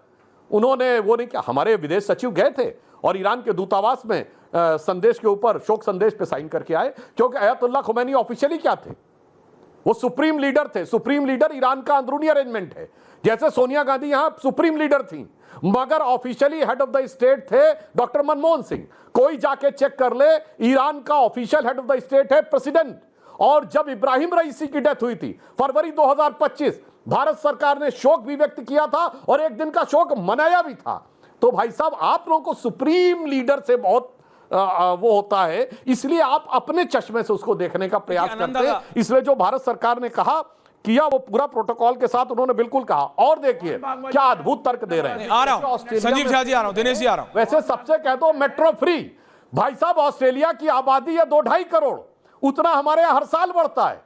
उन्होंने वो नहीं किया। हमारे विदेश सचिव गए थे और ईरान के दूतावास में संदेश के ऊपर, शोक संदेश पे साइन करके आए, क्योंकि अयतुल्ला खुमैनी ऑफिशियली क्या थे? वो सुप्रीम लीडर थे। सुप्रीम लीडर ईरान का अंदरूनी अरेंजमेंट है, जैसे सोनिया गांधी यहां सुप्रीम लीडर थी, मगर officially head of the state थे डॉक्टर मनमोहन सिंह। कोई जाके चेक कर ले, ईरान का official head of the state है प्रेसिडेंट। और जब इब्राहिम रईसी की डेथ हुई थी फरवरी 2025, भारत सरकार ने शोक भी व्यक्त किया था और 1 दिन का शोक मनाया भी था। तो भाई साहब, आप लोगों को सुप्रीम लीडर से बहुत वो होता है, इसलिए आप अपने चश्मे से उसको देखने का प्रयास करते हैं। इसलिए जो भारत सरकार ने कहा किया, वो पूरा प्रोटोकॉल के साथ उन्होंने बिल्कुल कहा। और देखिए क्या अद्भुत तर्क दे रहे हैं। आ रहा हूं, संजीव झा जी आ रहा हूं, दिनेश जी आ रहा हूं। वैसे सबसे कह दो मेट्रो फ्री। भाई साहब, ऑस्ट्रेलिया की आबादी है 2-2.5 करोड़, उतना हमारे यहां हर साल बढ़ता है।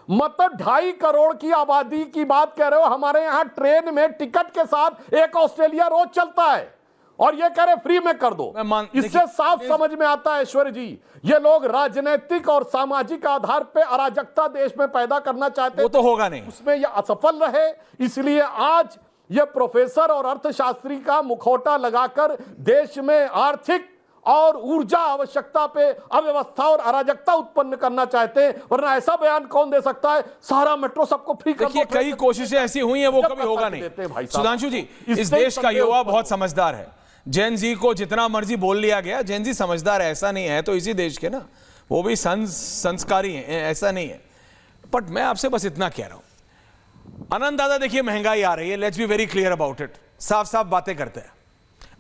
मतलब 2.5 करोड़ की आबादी की बात कह रहे हो, हमारे यहां ट्रेन में टिकट के साथ एक ऑस्ट्रेलिया रोज चलता है और ये कह रहे फ्री में कर दो। इससे साफ समझ में आता है ऐश्वर्य जी, ये लोग राजनीतिक और सामाजिक आधार पे अराजकता देश में पैदा करना चाहते हैं। वो तो होगा नहीं, उसमें ये असफल रहे। इसलिए आज ये प्रोफेसर और अर्थशास्त्री का मुखौटा लगाकर देश में आर्थिक और ऊर्जा आवश्यकता पे अव्यवस्था और अराजकता उत्पन्न करना चाहते हैं, वरना ऐसा बयान कौन दे सकता है? सारा मेट्रो सबको फ्री कर दो। देखिए कई कोशिशें ऐसी हुई हैं, वो कभी होगा नहीं। सुधांशु जी, इस देश का युवा बहुत समझदार है। जेन जी को जितना मर्जी बोल लिया गया, जेन जी समझदार है, ऐसा नहीं है तो इसी देश के ना, वो भी संस्कारी हैं, ऐसा नहीं है। बट मैं आपसे बस इतना कह रहा हूं, आनंद दादा देखिए महंगाई आ रही है, let's be very clear about it, साफ साफ बातें करते हैं।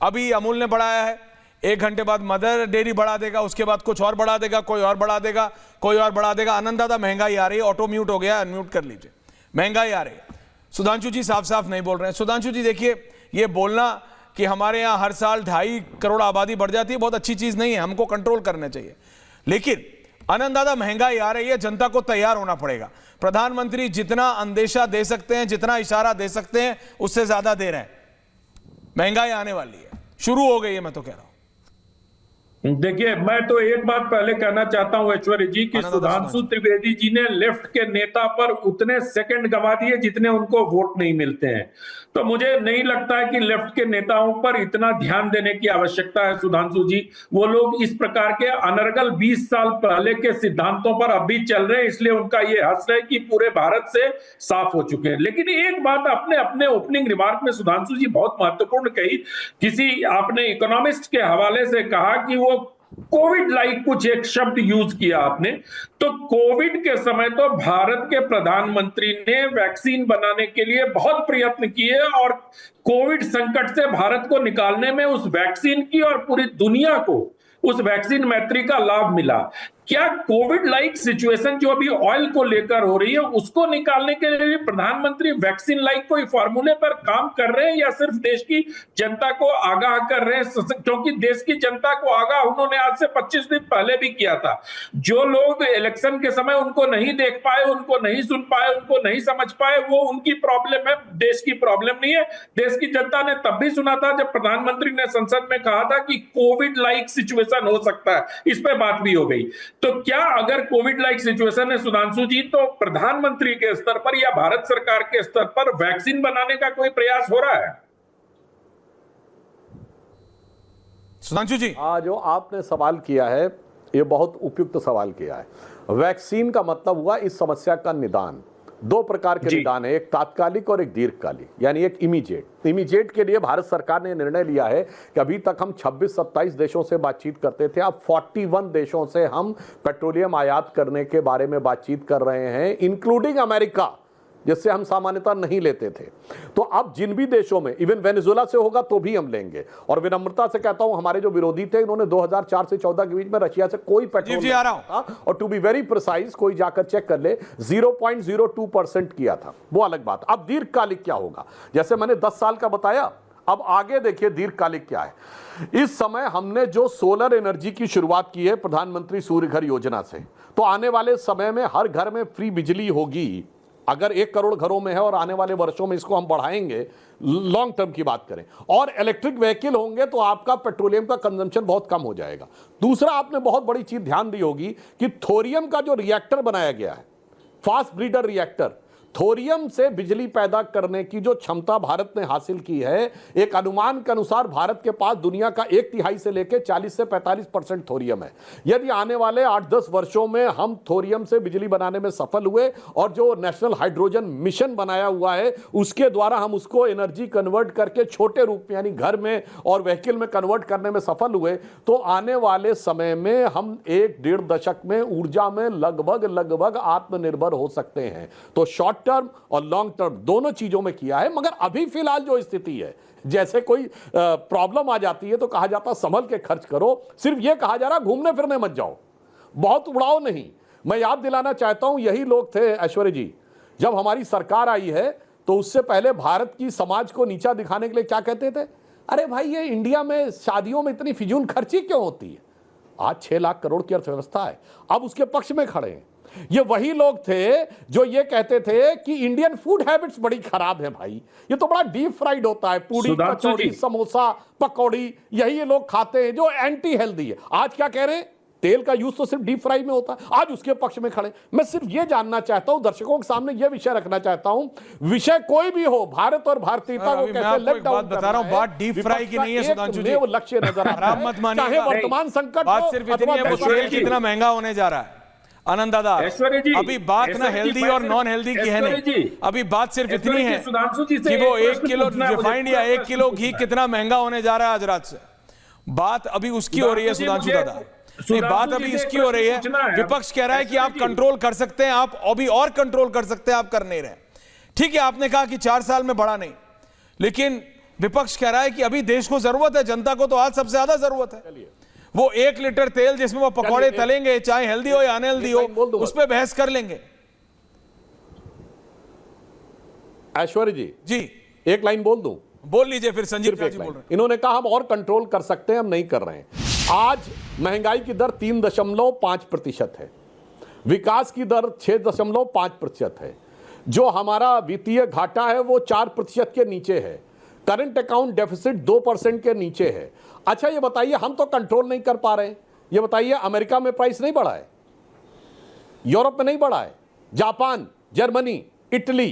अभी अमूल ने बढ़ाया है, 1 घंटे बाद मदर डेयरी बढ़ा देगा, उसके बाद कुछ और बढ़ा देगा, कोई और बढ़ा देगा, कोई और बढ़ा देगा। आनंद दादा महंगाई आ रही है, ऑटो म्यूट हो गया, अनम्यूट कर लीजिए, महंगाई आ रही है। सुधांशु जी साफ साफ नहीं बोल रहे हैं। सुधांशु जी देखिए, ये बोलना कि हमारे यहां हर साल 2.5 करोड़ आबादी बढ़ जाती है बहुत अच्छी चीज नहीं है, हमको कंट्रोल करना चाहिए। लेकिन आनंद दादा महंगाई आ रही है, जनता को तैयार होना पड़ेगा। प्रधानमंत्री जितना अंदेशा दे सकते हैं, जितना इशारा दे सकते हैं, उससे ज्यादा दे रहे हैं। महंगाई आने वाली है, शुरू हो गई है, मैं तो कह रहा हूं। देखिए, मैं तो एक बात पहले कहना चाहता हूं ऐश्वर्य जी कि सुधांशु त्रिवेदी जी ने लेफ्ट के नेता पर उतने सेकंड गंवा दिए जितने उनको वोट नहीं मिलते हैं। तो मुझे नहीं लगता है कि लेफ्ट के नेताओं पर इतना ध्यान देने की आवश्यकता है। सुधांशु जी, वो लोग इस प्रकार के अनर्गल 20 साल पहले के सिद्धांतों पर अब भी चल रहे हैं, इसलिए उनका ये हंस है कि पूरे भारत से साफ हो चुके हैं। लेकिन एक बात आपने अपने ओपनिंग रिमार्क में सुधांशु जी बहुत महत्वपूर्ण कही, किसी आपने इकोनॉमिस्ट के हवाले से कहा कि वो कोविड लाइक कुछ एक शब्द यूज किया आपने। तो कोविड के समय तो भारत के प्रधानमंत्री ने वैक्सीन बनाने के लिए बहुत प्रयत्न किए और कोविड संकट से भारत को निकालने में उस वैक्सीन की और पूरी दुनिया को उस वैक्सीन मैत्री का लाभ मिला। क्या कोविड लाइक सिचुएशन जो अभी ऑयल को लेकर हो रही है, उसको निकालने के लिए प्रधानमंत्री वैक्सीन लाइक कोई फॉर्मूले पर काम कर रहे हैं या सिर्फ देश की जनता को आगाह कर रहे हैं? क्योंकि देश की जनता को आगाह उन्होंने आज से 25 दिन पहले भी किया था। जो लोग इलेक्शन के समय उनको नहीं देख पाए, उनको नहीं सुन पाए, उनको नहीं समझ पाए, वो उनकी प्रॉब्लम है, देश की प्रॉब्लम नहीं है। देश की जनता ने तब भी सुना था जब प्रधानमंत्री ने संसद में कहा था कि कोविड लाइक सिचुएशन हो सकता है, इस पे बात भी हो गई। तो क्या अगर कोविड लाइक सिचुएशन है सुधांशु जी, तो प्रधानमंत्री के स्तर पर या भारत सरकार के स्तर पर वैक्सीन बनाने का कोई प्रयास हो रहा है? सुधांशु जी, जो आपने सवाल किया है, यह बहुत उपयुक्त सवाल किया है। वैक्सीन का मतलब हुआ इस समस्या का निदान। 2 प्रकार के निदान है, एक तात्कालिक और एक दीर्घकालिक, यानी एक इमीडिएट। इमीडिएट के लिए भारत सरकार ने निर्णय लिया है कि अभी तक हम 26-27 देशों से बातचीत करते थे, अब 41 देशों से हम पेट्रोलियम आयात करने के बारे में बातचीत कर रहे हैं, इंक्लूडिंग अमेरिका, जिससे हम सामान्यतः नहीं लेते थे। तो अब जिन भी देशों में, इवन वेनेजुएला से होगा तो भी हम लेंगे। और विनम्रता से कहता हूं, हमारे जो विरोधी थे, इन्होंने 2004 से 14 के बीच में रशिया से कोई पेट्रोल जी आ रहा हूं। और टू बी वेरी प्रिसाइज, कोई जाकर चेक कर ले, 0.02% किया था, वो अलग बात। अब दीर्घकालिक क्या होगा, जैसे मैंने 10 साल का बताया, अब आगे देखिए दीर्घकालिक क्या है। इस समय हमने जो सोलर एनर्जी की शुरुआत की है प्रधानमंत्री सूर्य घर योजना से, तो आने वाले समय में हर घर में फ्री बिजली होगी। अगर 1 करोड़ घरों में है और आने वाले वर्षों में इसको हम बढ़ाएंगे, लॉन्ग टर्म की बात करें, और इलेक्ट्रिक व्हीकल होंगे तो आपका पेट्रोलियम का कंजम्पशन बहुत कम हो जाएगा। दूसरा, आपने बहुत बड़ी चीज ध्यान दी होगी कि थोरियम का जो रिएक्टर बनाया गया है, फास्ट ब्रीडर रिएक्टर, थोरियम से बिजली पैदा करने की जो क्षमता भारत ने हासिल की है, एक अनुमान के अनुसार भारत के पास दुनिया का 1/3 से लेकर 40 से 45% थोरियम है। यदि आने वाले 8-10 वर्षों में हम थोरियम से बिजली बनाने में सफल हुए और जो नेशनल हाइड्रोजन मिशन बनाया हुआ है उसके द्वारा हम उसको एनर्जी कन्वर्ट करके छोटे रूप में, यानी घर में और व्हीकल में कन्वर्ट करने में सफल हुए, तो आने वाले समय में हम 1-1.5 दशक में ऊर्जा में लगभग आत्मनिर्भर हो सकते हैं। तो शॉर्ट टर्म और लॉन्ग टर्म दोनों चीजों में किया है। मगर अभी फिलहाल जो स्थिति है, जैसे कोई प्रॉब्लम आ जाती है तो कहा जाता संभल के खर्च करो, सिर्फ यह कहा जा रहा घूमने फिरने मत जाओ, बहुत उड़ाओ नहीं। मैं याद दिलाना चाहता हूं, यही लोग थे ऐश्वर्य जी, जब हमारी सरकार आई है तो उससे पहले भारत की समाज को नीचा दिखाने के लिए क्या कहते थे, अरे भाई ये इंडिया में शादियों में इतनी फिजूल खर्ची क्यों होती है। आज 6 लाख करोड़ की अर्थव्यवस्था है, अब उसके पक्ष में खड़े हैं। ये वही लोग थे जो ये कहते थे कि इंडियन फूड हैबिट्स बड़ी खराब है भाई, ये तो बड़ा डीप फ्राइड होता है, पूड़ी कचौड़ी समोसा पकौड़ी, यही ये लोग खाते हैं जो एंटी हेल्दी है। आज क्या कह रहे हैं, तेल का यूज तो सिर्फ डीप फ्राई में होता है, आज उसके पक्ष में खड़े। मैं सिर्फ ये जानना चाहता हूं, दर्शकों के सामने ये विषय रखना चाहता हूं, विषय कोई भी हो, भारत और भारतीयता को कैसे लेट डाउन बता रहा हूं, बात डीप फ्राई की नहीं है सुधांशु जी, वो लक्ष्य नजर आ रहा है, चाहे वर्तमान संकट बात सिर्फ इतनी है, वो तेल कितना महंगा होने जा रहा है। आनंद दादा, अभी बात ना हेल्दी और नॉन हेल्दी की है नहीं, अभी बात सिर्फ इतनी है कि वो 1 किलो रिफाइंड या 1 किलो घी कितना महंगा होने जा रहा है आज रात से। बात अभी उसकी हो रही है सुधांशु दादा, नहीं बात अभी इसकी हो रही है। विपक्ष कह रहा है कि आप कंट्रोल कर सकते हैं, आप अभी और कंट्रोल कर सकते हैं, आप कर नहीं रहे। ठीक है, आपने कहा कि 4 साल में बढ़ा नहीं, लेकिन विपक्ष कह रहा है कि अभी देश को जरूरत है, जनता को तो आज सबसे ज्यादा जरूरत है। वो 1 लीटर तेल जिसमें वो पकौड़े तलेंगे, चाहे हेल्दी हो या अनहेल्दी हो, उस पर बहस कर लेंगे। ऐश्वर्य जी एक लाइन बोल दूं? बोल लीजिए, फिर संजीव जी बोल रहे हैं। इन्होंने कहा हम और कंट्रोल कर सकते हैं, हम नहीं कर रहे हैं। आज महंगाई की दर 3.5% है, विकास की दर 6.5% है, जो हमारा वित्तीय घाटा है वो 4% के नीचे है, करंट अकाउंट डेफिसिट 2% के नीचे है। अच्छा ये बताइए, हम तो कंट्रोल नहीं कर पा रहे हैं, ये बताइए अमेरिका में प्राइस नहीं बढ़ा है, यूरोप में नहीं बढ़ा है, जापान, जर्मनी, इटली,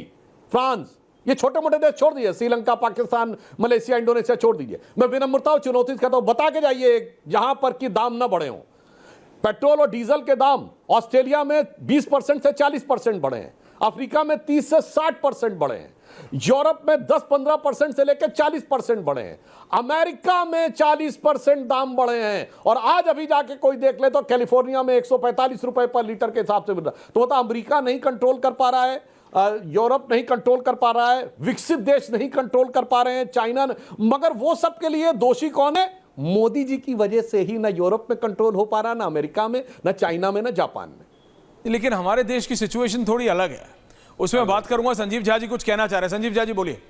फ्रांस, ये छोटे मोटे देश छोड़ दीजिए, श्रीलंका, पाकिस्तान, मलेशिया, इंडोनेशिया छोड़ दीजिए, मैं विनम्रता और चुनौती से कहता हूं, बता के जाइए जहां पर कि दाम ना बढ़े हों। पेट्रोल और डीजल के दाम ऑस्ट्रेलिया में 20% से 40% बढ़े हैं, अफ्रीका में 30 से 60% बढ़े हैं, यूरोप में 10-15% से लेकर 40% बढ़े हैं, अमेरिका में 40% दाम बढ़े हैं, और आज अभी जाके कोई देख ले तो कैलिफोर्निया में 145 रुपए पर लीटर के हिसाब से मिल रहा है। तो बता, अमेरिका नहीं कंट्रोल कर पा रहा है, यूरोप नहीं कंट्रोल कर पा रहा है, विकसित देश नहीं कंट्रोल कर पा रहे हैं, चाइना, मगर वो सब के लिए दोषी कौन है? मोदी जी की वजह से ही ना यूरोप में कंट्रोल हो पा रहा, ना अमेरिका में, ना चाइना में, ना जापान में। लेकिन हमारे देश की सिचुएशन थोड़ी अलग है, उसमें बात करूंगा। संजीव झा जी कुछ कहना चाह रहे हैं, संजीव झा जी बोलिए।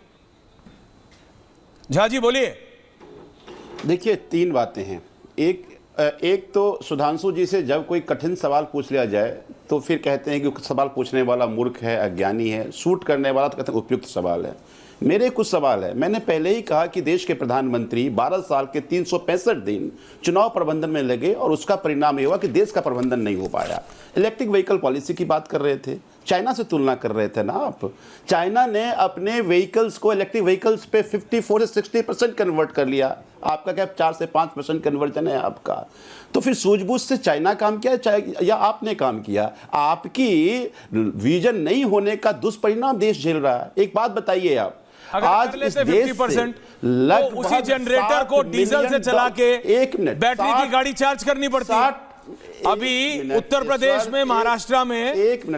झा जी बोलिए। देखिए, 3 बातें हैं। एक तो सुधांशु जी से जब कोई कठिन सवाल पूछ लिया जाए तो फिर कहते हैं कि सवाल पूछने वाला मूर्ख है, अज्ञानी है, शूट करने वाला तो कहते हैं उपयुक्त सवाल है। मेरे कुछ सवाल है। मैंने पहले ही कहा कि देश के प्रधानमंत्री 12 साल के 365 दिन चुनाव प्रबंधन में लगे और उसका परिणाम ये हुआ कि देश का प्रबंधन नहीं हो पाया। इलेक्ट्रिक व्हीकल पॉलिसी की बात कर रहे थे, चाइना से तुलना कर रहे थे ना आप। चाइना ने अपने व्हीकल्स को, इलेक्ट्रिक व्हीकल्स पे 54 से 60% कन्वर्ट कर लिया, आपका क्या 4 से 5% कन्वर्जन है आपका। तो फिर सूझबूझ से चाइना काम किया या आपने काम किया? आपकी विजन नहीं होने का दुष्परिणाम देश झेल रहा है। एक बात बताइए आप, आज इस देश से लगभग उसी जनरेटर को डीजल से चला के 1 मिनट बैटरी की गाड़ी चार्ज करनी पड़ती है। अभी उत्तर प्रदेश में, महाराष्ट्र में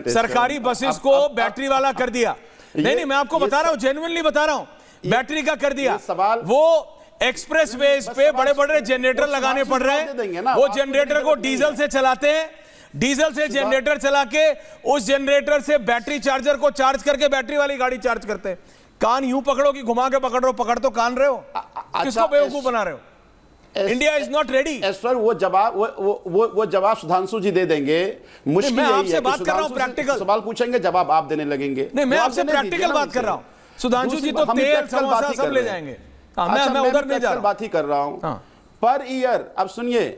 सरकारी बसेस को बैटरी वाला कर दिया। नहीं, मैं आपको बता रहा हूं, जेन्युइनली बता रहा हूं, बैटरी का कर दिया। वो एक्सप्रेस वेज पे बड़े बड़े जनरेटर लगाने पड़ रहे हैं, वो जनरेटर को डीजल से चलाते हैं, डीजल से जनरेटर चला के उस जनरेटर से बैटरी चार्जर को चार्ज करके बैटरी वाली गाड़ी चार्ज करते हैं। कान यूं पकड़ो कि घुमा के पकड़ रहे हो, पकड़ तो कान रहे हो, किसको बेवकूफ बना रहे हो? India is not ready. Sir वो जवाब सुधांशु जी दे देंगे। मुश्किल मैं आपसे बात कर रहा हूं, प्रैक्टिकल सवाल पूछेंगे, जवाब आप देने लगेंगे। नहीं, मैं आपसे प्रैक्टिकल बात कर रहा हूं। सुधांशु जी तो तेल समोसा सब ले जाएंगे, मैं उधर नहीं जा रहा, बात ही कर रहा हूं। पर ईयर, अब सुनिए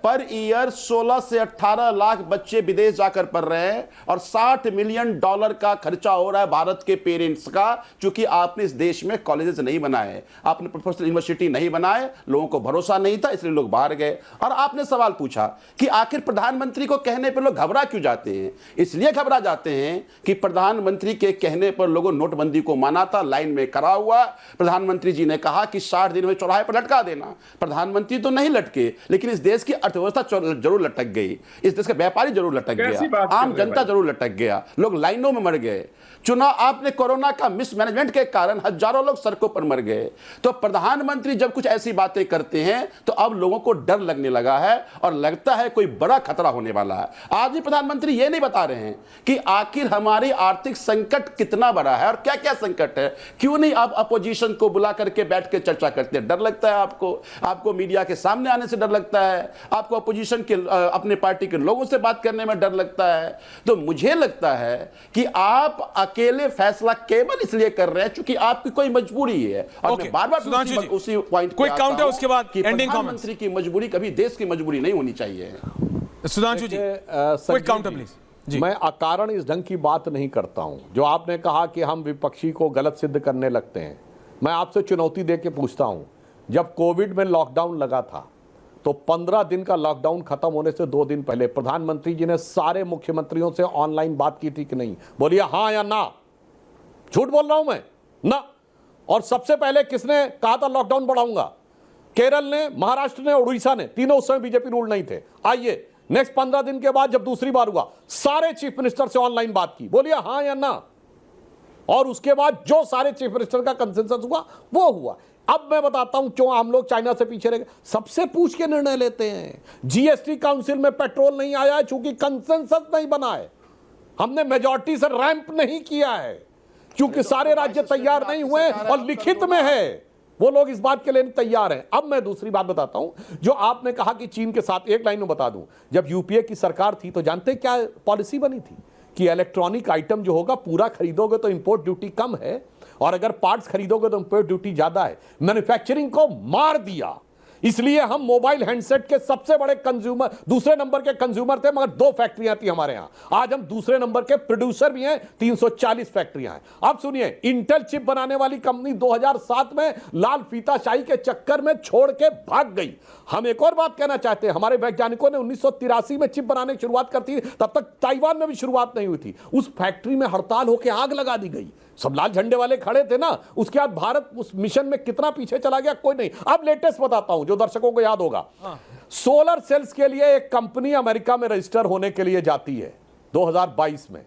पर ईयर 16 से 18 लाख बच्चे विदेश जाकर पढ़ रहे हैं और $60 मिलियन का खर्चा हो रहा है भारत के पेरेंट्स का, क्योंकि आपने इस देश में कॉलेजेस नहीं बनाए, आपने प्रोफेशनल यूनिवर्सिटी नहीं बनाए, लोगों को भरोसा नहीं था इसलिए लोग बाहर गए। और आपने सवाल पूछा कि आखिर प्रधानमंत्री को कहने पर लोग घबरा क्यों जाते हैं? इसलिए घबरा जाते हैं कि प्रधानमंत्री के कहने पर लोगों नोटबंदी को माना था, लाइन में खड़ा हुआ। प्रधानमंत्री जी ने कहा कि 60 दिन में चौराहे पर लटका देना। प्रधानमंत्री तो नहीं लटके, लेकिन इस देश की अर्थव्यवस्था जरूर लटक गई, इस देश का व्यापारी जरूर लटक गया, आम जनता जरूर लटक गया, लोग लाइनों में मर गए। चुनाव आपने कोरोना का मिसमैनेजमेंट के कारण हजारों लोग सड़कों पर मर गए। तो प्रधानमंत्री जब कुछ ऐसी बातें करते हैं तो अब लोगों को डर लगने लगा है और लगता है कोई बड़ा खतरा होने वाला है। आज भी प्रधानमंत्री ये नहीं बता रहे हैं कि आखिर हमारी आर्थिक संकट कितना बड़ा है और क्या क्या संकट है। क्यों नहीं आप अपोजिशन को बुला करके बैठ के चर्चा करते हैं? डर लगता है आपको मीडिया के के सामने आने से डर लगता है, आपको अपोजिशन के अपने पार्टी के लोगों से बात करने में डर लगता है। तो मुझे लगता है कि आप अकेले फैसला केवल इसलिए कर रहे हैं क्योंकि आपकी कोई मजबूरी है। और मैं बार-बार उसी पॉइंट क्विक काउंटर, उसके बाद एंडिंग प्रधानमंत्री की मजबूरी कभी देश की मजबूरी नहीं होनी चाहिए। सुधांशु जी, क्विक काउंटर प्लीज। मैं अकारण इस ढंग की बात नहीं करता हूं। जो आपने कहा कि हम विपक्षी को गलत सिद्ध करने लगते हैं, मैं आपसे चुनौती दे के पूछता हूं, जब कोविड में लॉकडाउन लगा था तो 15 दिन का लॉकडाउन खत्म होने से 2 दिन पहले प्रधानमंत्री जी ने सारे मुख्यमंत्रियों से ऑनलाइन बात की थी कि नहीं? बोलिए हाँ या ना? झूठ बोल रहा हूं मैं? ना। और सबसे पहले किसने कहा था लॉकडाउन बढ़ाऊंगा? केरल ने, महाराष्ट्र ने, उड़ीसा ने। तीनों उस समय बीजेपी रूल नहीं थे। आइए नेक्स्ट 15 दिन के बाद जब दूसरी बार हुआ, सारे चीफ मिनिस्टर से ऑनलाइन बात की। बोलिए हाँ या ना? और उसके बाद जो सारे चीफ मिनिस्टर का कंसेंसस हुआ वो हुआ। अब मैं बताता हूं क्यों हम लोग चाइना से पीछे रह गए। सबसे पूछ के निर्णय लेते हैं। जीएसटी काउंसिल में पेट्रोल नहीं आया है क्योंकि कंसेंसस नहीं बना है। हमने मेजॉरिटी से रैंप नहीं किया है क्योंकि सारे राज्य तैयार नहीं हुए और लिखित में है। वो लोग इस बात के लिए तैयार हैं। अब मैं दूसरी बात बताता हूं, जो आपने कहा कि चीन के साथ, एक लाइन में बता दूं, जब यूपीए की सरकार थी तो जानते क्या पॉलिसी बनी थी कि इलेक्ट्रॉनिक आइटम जो होगा पूरा खरीदोगे तो इंपोर्ट ड्यूटी कम है और अगर पार्ट्स खरीदोगे तो इंपोर्ट ड्यूटी ज्यादा है। मैन्युफैक्चरिंग को मार दिया। इसलिए हम मोबाइल हैंडसेट के सबसे बड़े कंज्यूमर, दूसरे नंबर के कंज्यूमर थे, मगर 2 फैक्ट्रियां थी हमारे यहां। आज हम दूसरे नंबर के प्रोड्यूसर भी हैं, 340 फैक्ट्रियां हैं। अब सुनिए, इंटेल चिप बनाने वाली कंपनी 2007 में लाल फीताशाही के चक्कर में छोड़ के भाग गई। हम एक और बात कहना चाहते हैं, हमारे वैज्ञानिकों ने 1983 में चिप बनाने की शुरुआत करती, तब तक ताइवान में भी शुरुआत नहीं हुई थी। उस फैक्ट्री में हड़ताल होकर आग लगा दी गई। सब लाल झंडे वाले खड़े थे ना। उसके बाद भारत उस मिशन में कितना पीछे चला गया कोई नहीं। अब लेटेस्ट बताता हूं जो दर्शकों को याद होगा। सोलर सेल्स के लिए एक कंपनी अमेरिका में रजिस्टर होने के लिए जाती है 2022 में।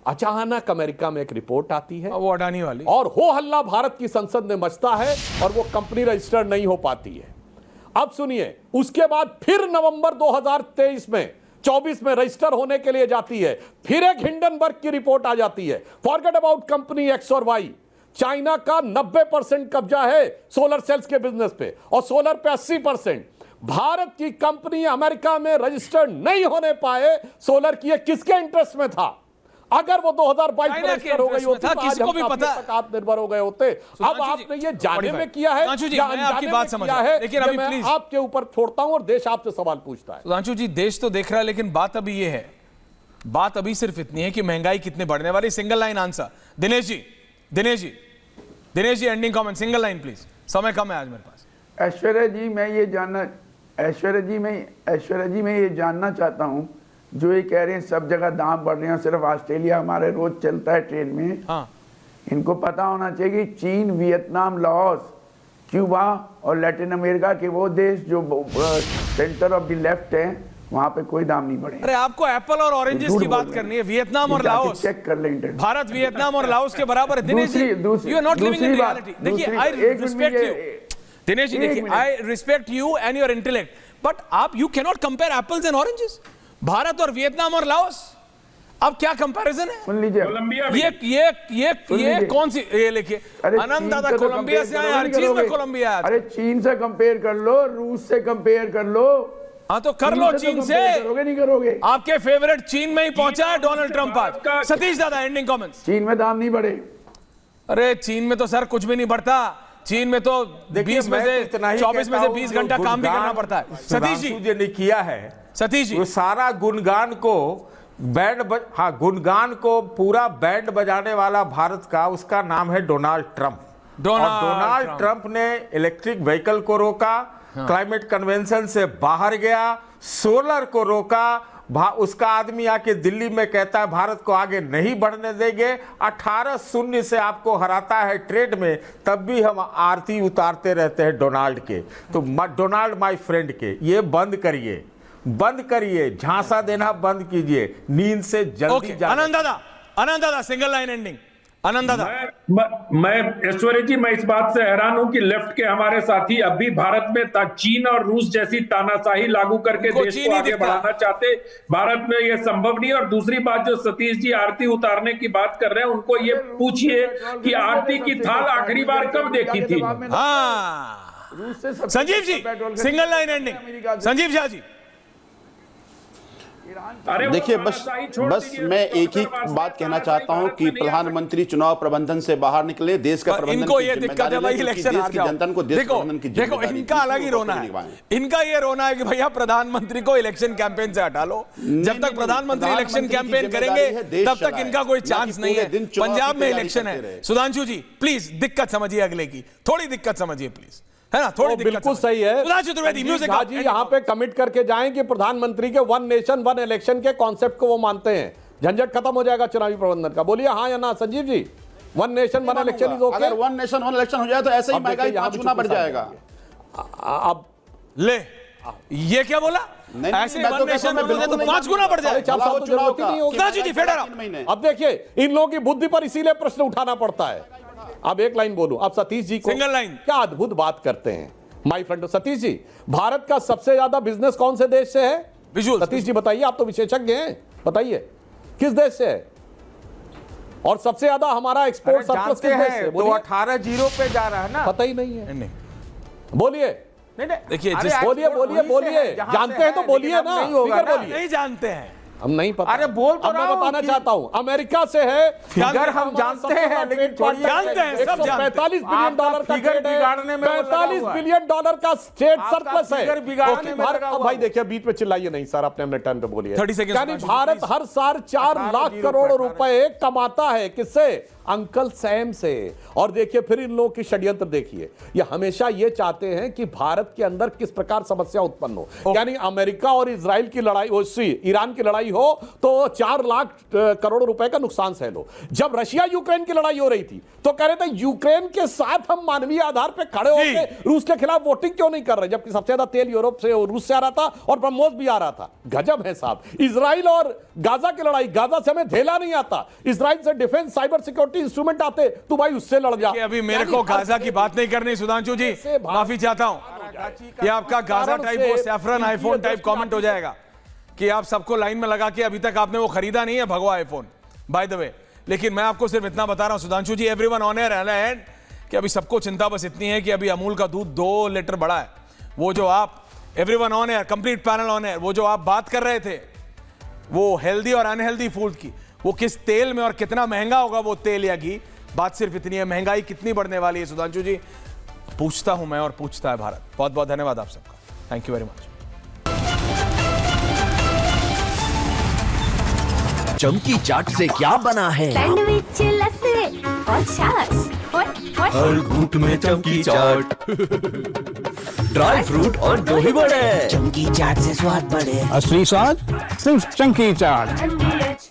अचानक अमेरिका में एक रिपोर्ट आती है, वो अडानी वाली, और हो हल्ला भारत की संसद में मचता है और वो कंपनी रजिस्टर नहीं हो पाती है। अब सुनिए, उसके बाद फिर नवंबर 2023 में 24 में रजिस्टर होने के लिए जाती है। फिर एक हिंडनबर्ग की रिपोर्ट आ जाती है। फॉरगेट अबाउट कंपनी एक्स और वाई। चाइना का 90% कब्जा है सोलर सेल्स के बिजनेस पे और सोलर पे 80%। भारत की कंपनी अमेरिका में रजिस्टर्ड नहीं होने पाए सोलर की, ये किसके इंटरेस्ट में था? अगर वो 2022 में रजिस्टर हो गई होती तो आज हम आत्मनिर्भर हो गए होते। अब आपने ये जाने में किया है या अनजाने में किया है, लेकिन अभी मैं आपके ऊपर छोड़ता हूं और देश आपसे सवाल पूछता है। सुधांशु जी, देश तो देख रहा है, लेकिन बात अभी ये है, बात अभी सिर्फ इतनी है कि महंगाई कितने बढ़ने वाली। Single line answer Dinesh ji, ending comment, single line please, समय कम है आज मेरे पास। ऐश्वर्या जी, मैं ये जानना चाहता हूं, जो ये कह रहे हैं सब जगह दाम बढ़ रहे हैं, सिर्फ ऑस्ट्रेलिया हमारे रोज चलता है ट्रेन में। हाँ। इनको पता होना चाहिए कि चीन, वियतनाम, लाओस, क्यूबा और लैटिन अमेरिका के वो देश जो सेंटर ऑफ द लेफ्ट हैं, वहां पे कोई दाम नहीं बढ़े। अरे आपको एप्पल और ऑरेंजेस की बात करनी है। वियतनाम और लाओस, चेक कर लें। भारत वियतनाम और लाओस के बराबर है। Dinesh ji, you are not living in reality. देखिए, I respect you Dinesh ji, देखिए, I respect you and your intellect, but आप you can not compare apples and oranges. Bharat और वियतनाम और लाओस, अब क्या कंपैरिजन है? सुन लीजिए, ये कौन सी, ये लिखिए, आनंद दादा कोलंबिया से आए, हर चीज में कोलंबिया है। अरे चीन से कंपेयर कर लो, रूस से कंपेयर कर लो। हाँ तो कर लो चीन से। करोगे नहीं करोगे? आपके फेवरेट चीन में ही पहुंचा है डोनाल्ड ट्रंप आज। सतीश दादा, एंडिंग कमेंट्स। चीन में दाम नहीं बढ़े। अरे चीन में तो सर कुछ भी नहीं बढ़ता। चीन में तो 20 में से 24 में से 20 घंटा काम भी करना पड़ता है। सतीश जी ने किया है, सतीश जी, वो सारा गुणगान को गुणगान को पूरा बैंड बजाने वाला भारत का, उसका नाम है डोनाल्ड ट्रंप। डोनाल्ड ट्रंप ने इलेक्ट्रिक व्हीकल को रोका, क्लाइमेट कन्वेंशन से बाहर गया, सोलर को रोका। उसका आदमी आके दिल्ली में कहता है भारत को आगे नहीं बढ़ने देंगे। 18-0 से आपको हराता है ट्रेड में, तब भी हम आरती उतारते रहते हैं डोनाल्ड के। तो डोनाल्ड माय फ्रेंड के ये बंद करिए, झांसा देना बंद कीजिए, नींद से जल्दी आनंद दादा, सिंगल लाइन एंडिंग। आनंद दादा, मैं ऐश्वर्या जी, मैं इस बात से हैरान हूं कि लेफ्ट के हमारे साथी अब भी भारत में चीन और रूस जैसी तानाशाही लागू करके देश को आगे बढ़ाना चाहते। भारत में यह संभव नहीं। और दूसरी बात, जो सतीश जी आरती उतारने की बात कर रहे हैं, उनको ये पूछिए कि आरती की थाल आखिरी बार कब देखी थी। रूस से सबसे संजीव जी, पेट्रोल खरीदते सिंगल लाइन हैं एंडिंग, अमेरिका से। संजीव झा जी। अरे वो देखिए तानाशाही छोड़ बस दीजिए, मैं डॉक्टर एक ही वासुदेव बात कहना तानाशाही चाहता हूं भारत कि में नहीं आ प्रधानमंत्री चुनाव प्रबंधन से बाहर निकले, देश का पर प्रबंधन इनको की ये दिक्कत है जिम्मेदारी भाई, लें, क्योंकि इलेक्शन हार देश की जाओ। जनता को देश देखो प्रबंधन की देखो, जिम्मेदारी इनका दी, अलग ही इसको रोना नहीं है। निभाएं। इनका ये रोना है कि भैया प्रधानमंत्री को इलेक्शन कैंपेन से हटा लो। जब तक प्रधानमंत्री इलेक्शन कैंपेन करेंगे तब तक इनका कोई चांस नहीं है। पंजाब में इलेक्शन है। सुधांशु जी प्लीज दिक्कत समझिए, अगले की थोड़ी दिक्कत समझिए प्लीज, है ना, थोड़ी दिक्कत बिल्कुल समझिए। सही है। सुधांशु त्रिवेदी, म्यूजिक झा जी यहाँ पे कमिट करके जाएं कि प्रधानमंत्री के वन नेशन वन इलेक्शन के कॉन्सेप्ट को वो मानते हैं, झंझट खत्म हो जाएगा चुनावी प्रबंधन का। बोलिए हाँ या ना Sanjeev ji, one nation one election is okay. अगर वन नेशन वन इलेक्शन हो जाए तो ऐसे ही महंगाई 5 गुना बढ़ जाएगा। अब ले, ये क्या बोला? नहीं, ऐसे मैं तो वन कहता नेशन हूं, मैं हो जाए तो बिल्कुल 5 गुना बढ़ साढ़े जाएगा। 4 साल तो जरूरत ही नहीं होगी। सुधांशु जी फेडर आओ। अब देखिए इन लोगों की बुद्धि पर इसीलिए प्रश्न उठाना पड़ता है। अब एक लाइन बोलूं, अब सतीश जी को, सिंगल लाइन। क्या अद्भुत बात करते हैं माय फ्रेंड सतीश जी। भारत का सबसे ज्यादा बिजनेस कौन से देश से है? विजुअल। सतीश जी बताइए, आप तो विशेषज्ञ हैं, बताइए किस देश से है? और सबसे ज्यादा हमारा एक्सपोर्ट सरप्लस जानते किस देश से? हैं तो बोलिए। 18-0 पे जा रहा है ना। पता ही नहीं है, नहीं, बोलिए नहीं नहीं देखिए, अरे जिस- बोलिए export बोलिए वहीं से बोलिए, है, जहां जानते से हैं तो है, बोलिए लेकिन अब ना, नहीं होगा फिगर ना। बोलिए। नहीं जानते हैं। हम नहीं पता। अरे बोल तो अब मैं रहा हूं बताना कि- चाहता हूं, अमेरिका से है फिगर हम जानते हैं, लेकिन छोड़िए, जानते हैं, सब जानते हैं। 45 बिलियन आपका डॉलर का फिगर ट्रेड है, बिगाड़ने में वो लगा 45 हुआ है। बिलियन डॉलर का स्टेट आपका सरप्लस है। फिगर बिगाड़ने ओके, में भारत, लगा अब हुआ भाई है। देखिए बीच में चिल्लाइए नहीं सर, अपने अपने टर्न पे बोलिए। 30 सेकंड यानी सुभाष जी, भारत प्लीज। हर साल 4 लाख 18 करोड़ रुपए रुपए कमाता है, किससे? अंकल सैम से। और देखिए फिर इन लोगों की षड्यंत्र देखिए, ये हमेशा ये चाहते हैं कि भारत के अंदर किस प्रकार समस्या उत्पन्न हो। यानी अमेरिका और इजराइल की लड़ाई हो, ईरान की लड़ाई हो तो 4 लाख करोड़ रुपए का नुकसान सह लो। जब रशिया यूक्रेन की लड़ाई हो रही थी तो कह रहे थे यूक्रेन के साथ हम मानवीय आधार पर खड़े होकर रूस के खिलाफ वोटिंग क्यों नहीं कर रहे, जबकि सबसे ज्यादा तेल यूरोप से और रूस से आ रहा था और ब्रह्मोस भी आ रहा था। गजब है साहब। इजराइल और गाजा की लड़ाई, गाजा से हमें झेला नहीं आता, इजराइल से डिफेंस साइबर सिक्योरिटी इंस्ट्रूमेंट आते तो भाई उससे लड़ जा। कि अभी मेरे को गाजा की बात नहीं करनी सुधांशु जी, माफी चाहता हूं कि आपका गाजा टाइप वो सैफरन आईफोन टाइप कमेंट हो जाएगा कि आप सबको लाइन में लगा के अभी तक आपने वो खरीदा नहीं है भगवा आईफोन, बाय द वे। लेकिन मैं आपको सिर्फ इतना बता रहा हूं सुधांशु जी, एवरीवन ऑन एयर एंड कि अभी सबको चिंता बस इतनी है कि अभी अमूल का दूध 2 लीटर बढ़ा है। वो जो आप everyone on air, complete panel on air, वो जो आप बात कर रहे थे वो हेल्दी और अनहेल्दी फूड की, वो किस तेल में और कितना महंगा होगा वो तेल या घी, बात सिर्फ इतनी है। महंगाई कितनी बढ़ने वाली है सुधांशु जी, पूछता हूं मैं और पूछता है भारत। बहुत बहुत धन्यवाद आप सबका, थैंक यू वेरी मच। चमकी चाट से क्या बना है? सैंडविच लस्सी और छाछ और हर घूंट में चमकी चाट, ड्राई फ्रूट और दही बड़े। चमकी चाट से स्वाद बढ़े। असली स्वाद सिर्फ चंकी चाट।